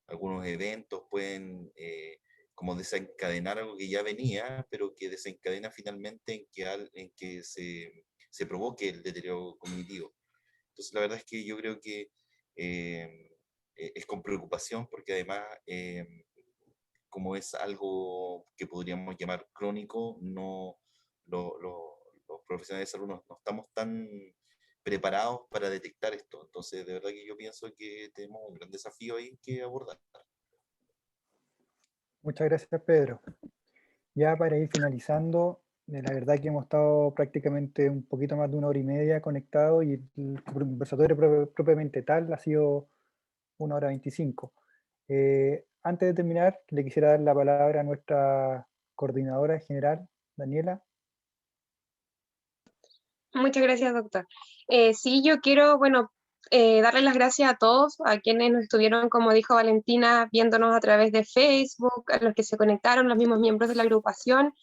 Algunos eventos pueden como desencadenar algo que ya venía, pero que desencadena finalmente en que se provoque el deterioro cognitivo. Entonces la verdad es que yo creo que es con preocupación, porque además como es algo que podríamos llamar crónico, los profesionales de salud no estamos tan preparados para detectar esto. Entonces, de verdad que yo pienso que tenemos un gran desafío ahí que abordar. Muchas gracias, Pedro. Ya para ir finalizando, la verdad que hemos estado prácticamente un poquito más de 1 hora y media conectados, y el conversatorio propiamente tal ha sido 1 hora 25. Antes de terminar, le quisiera dar la palabra a nuestra coordinadora general, Daniela. Muchas gracias, doctor. Sí, yo quiero, bueno, darle las gracias a todos, a quienes nos estuvieron, como dijo Valentina, viéndonos a través de Facebook, a los que se conectaron, los mismos miembros de la agrupación,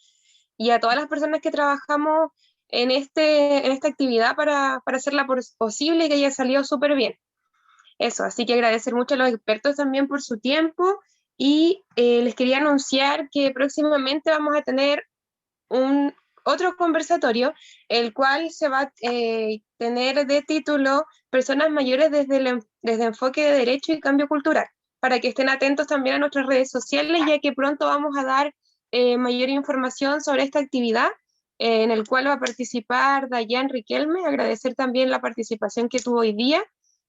y a todas las personas que trabajamos en esta actividad para hacerla posible y que haya salido súper bien. Eso, así que agradecer mucho a los expertos también por su tiempo, y les quería anunciar que próximamente vamos a tener otro conversatorio, el cual se va a tener de título Personas mayores desde enfoque de derecho y cambio cultural, para que estén atentos también a nuestras redes sociales, ya que pronto vamos a dar mayor información sobre esta actividad, en el cual va a participar Dayan Riquelme. Agradecer también la participación que tuvo hoy día,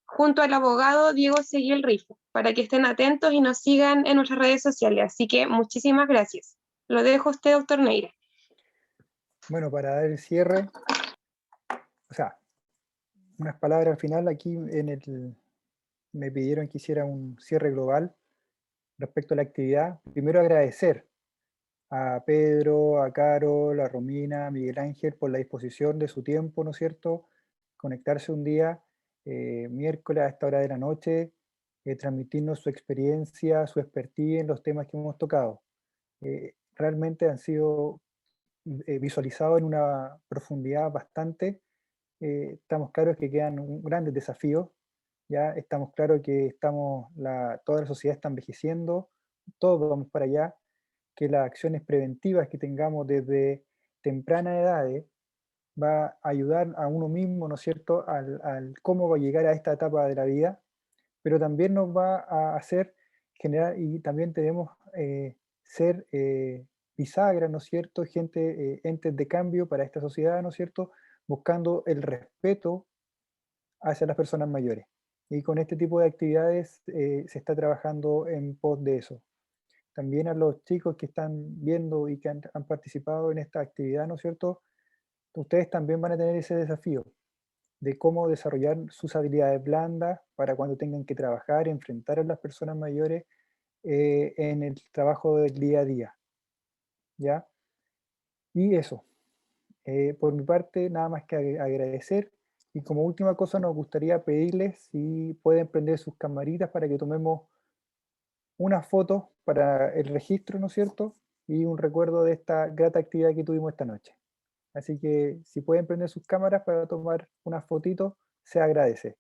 junto al abogado Diego Seguí el Rifo, para que estén atentos y nos sigan en nuestras redes sociales. Así que muchísimas gracias. Lo dejo a usted, doctor Neira. Bueno, para dar el cierre, o sea, unas palabras al final aquí me pidieron que hiciera un cierre global respecto a la actividad. Primero agradecer a Pedro, a Carol, a Romina, a Miguel Ángel por la disposición de su tiempo, ¿no es cierto? Conectarse un día, miércoles a esta hora de la noche, transmitirnos su experiencia, su expertise en los temas que hemos tocado. Realmente han sido visualizados en una profundidad bastante. Estamos claros que quedan grandes desafíos. Ya estamos claros que toda la sociedad está envejeciendo, todos vamos para allá, que las acciones preventivas que tengamos desde temprana edades va a ayudar a uno mismo, ¿no es cierto?, al cómo va a llegar a esta etapa de la vida, pero también nos va a hacer generar, y también tenemos ser bisagras, ¿no es cierto?, entes de cambio para esta sociedad, ¿no es cierto?, buscando el respeto hacia las personas mayores. Y con este tipo de actividades se está trabajando en pos de eso. También a los chicos que están viendo y que han participado en esta actividad, ¿no es cierto?, ustedes también van a tener ese desafío de cómo desarrollar sus habilidades blandas para cuando tengan que trabajar, enfrentar a las personas mayores en el trabajo del día a día. ¿Ya? Y eso, por mi parte, nada más que agradecer. Y como última cosa, nos gustaría pedirles si pueden prender sus camaritas para que tomemos unas fotos para el registro, ¿no es cierto? Y un recuerdo de esta grata actividad que tuvimos esta noche. Así que si pueden prender sus cámaras para tomar unas fotitos, se agradece.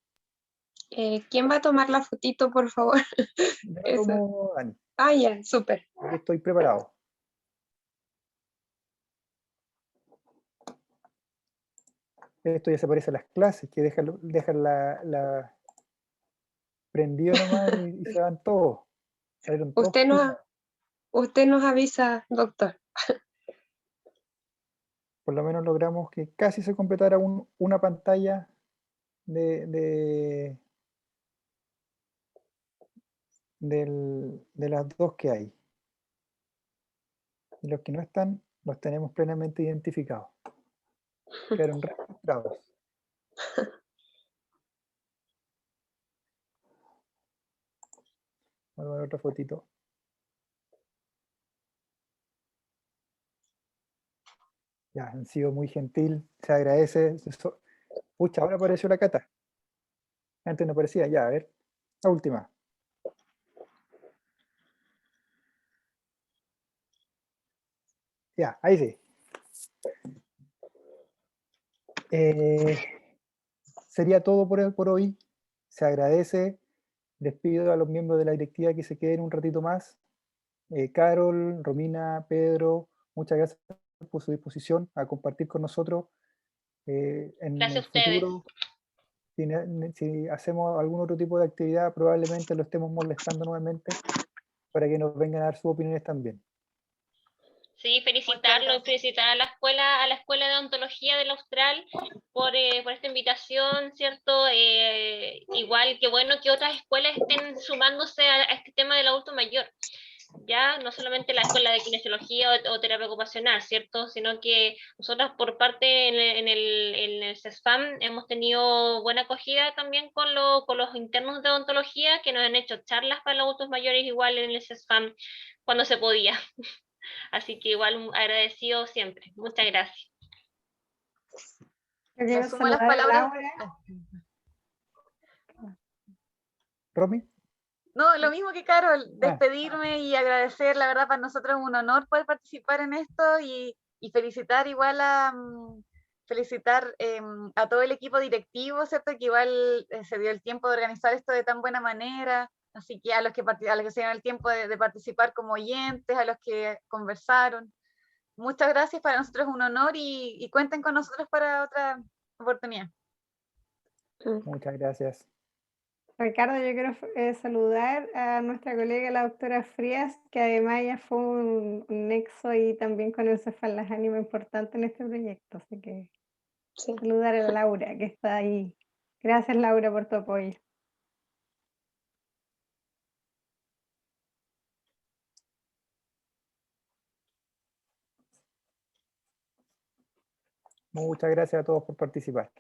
¿Quién va a tomar la fotito, por favor? Ya Eso. tomo, Dani. Ah, ya, súper. Aquí estoy preparado. Esto ya se parece a las clases, que dejan la prendido nomás y se van todos. Salieron todos filmados. Usted nos avisa, doctor. Por lo menos logramos que casi se completara una pantalla de las dos que hay. Y los que no están, los tenemos plenamente identificados. Quedaron registrados. Vamos a ver otra fotito. Ya, han sido muy gentil, se agradece. Pucha, ahora apareció la Cata. Antes no aparecía, ya, a ver. La última. Ya, ahí sí. Sería todo por hoy. Se agradece. Les pido a los miembros de la directiva que se queden un ratito más. Carol, Romina, Pedro, muchas gracias por su disposición a compartir con nosotros. En Gracias a el ustedes. futuro, si hacemos algún otro tipo de actividad, probablemente lo estemos molestando nuevamente para que nos vengan a dar sus opiniones también. Sí, felicitarlo, felicitar a la escuela de odontología del Austral por esta invitación, ¿cierto? Igual que bueno que otras escuelas estén sumándose a este tema del adulto mayor. Ya no solamente la escuela de kinesiología o terapia ocupacional, ¿cierto? Sino que nosotros por parte en el CESFAM hemos tenido buena acogida también con los internos de odontología que nos han hecho charlas para los adultos mayores igual en el CESFAM cuando se podía. Así que igual agradecido siempre. Muchas gracias. Yo quiero Me sumo a las saludar a palabras. Laura. ¿Romy? No, lo mismo que Carol, Ah. despedirme y agradecer, la verdad, para nosotros es un honor poder participar en esto y felicitar igual a todo el equipo directivo, ¿cierto? Que igual se dio el tiempo de organizar esto de tan buena manera, así que a los que se dieron el tiempo de participar como oyentes, a los que conversaron. Muchas gracias, para nosotros es un honor y cuenten con nosotros para otra oportunidad. Muchas gracias. Ricardo, yo quiero saludar a nuestra colega, la doctora Frías, que además ella fue un nexo y también con el Cefal Las Ánimas importante en este proyecto. Así que Sí. saludar a Laura, que está ahí. Gracias, Laura, por tu apoyo. Muchas gracias a todos por participar.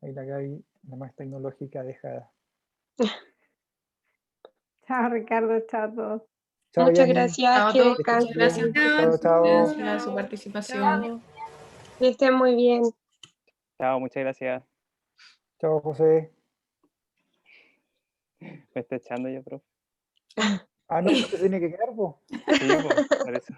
Ahí la Gaby, la más tecnológica, deja. Chao, Ricardo, chao a todos. Chao, Muchas Yanni. gracias, Chao a que todos, muchas descansen, gracias. Chao, chao. Gracias a su participación. que estén muy bien. Chao, muchas gracias. Chao, José. Me está echando ya, profe. Ah, no, se tiene que quedar, po. Sí, po, por eso.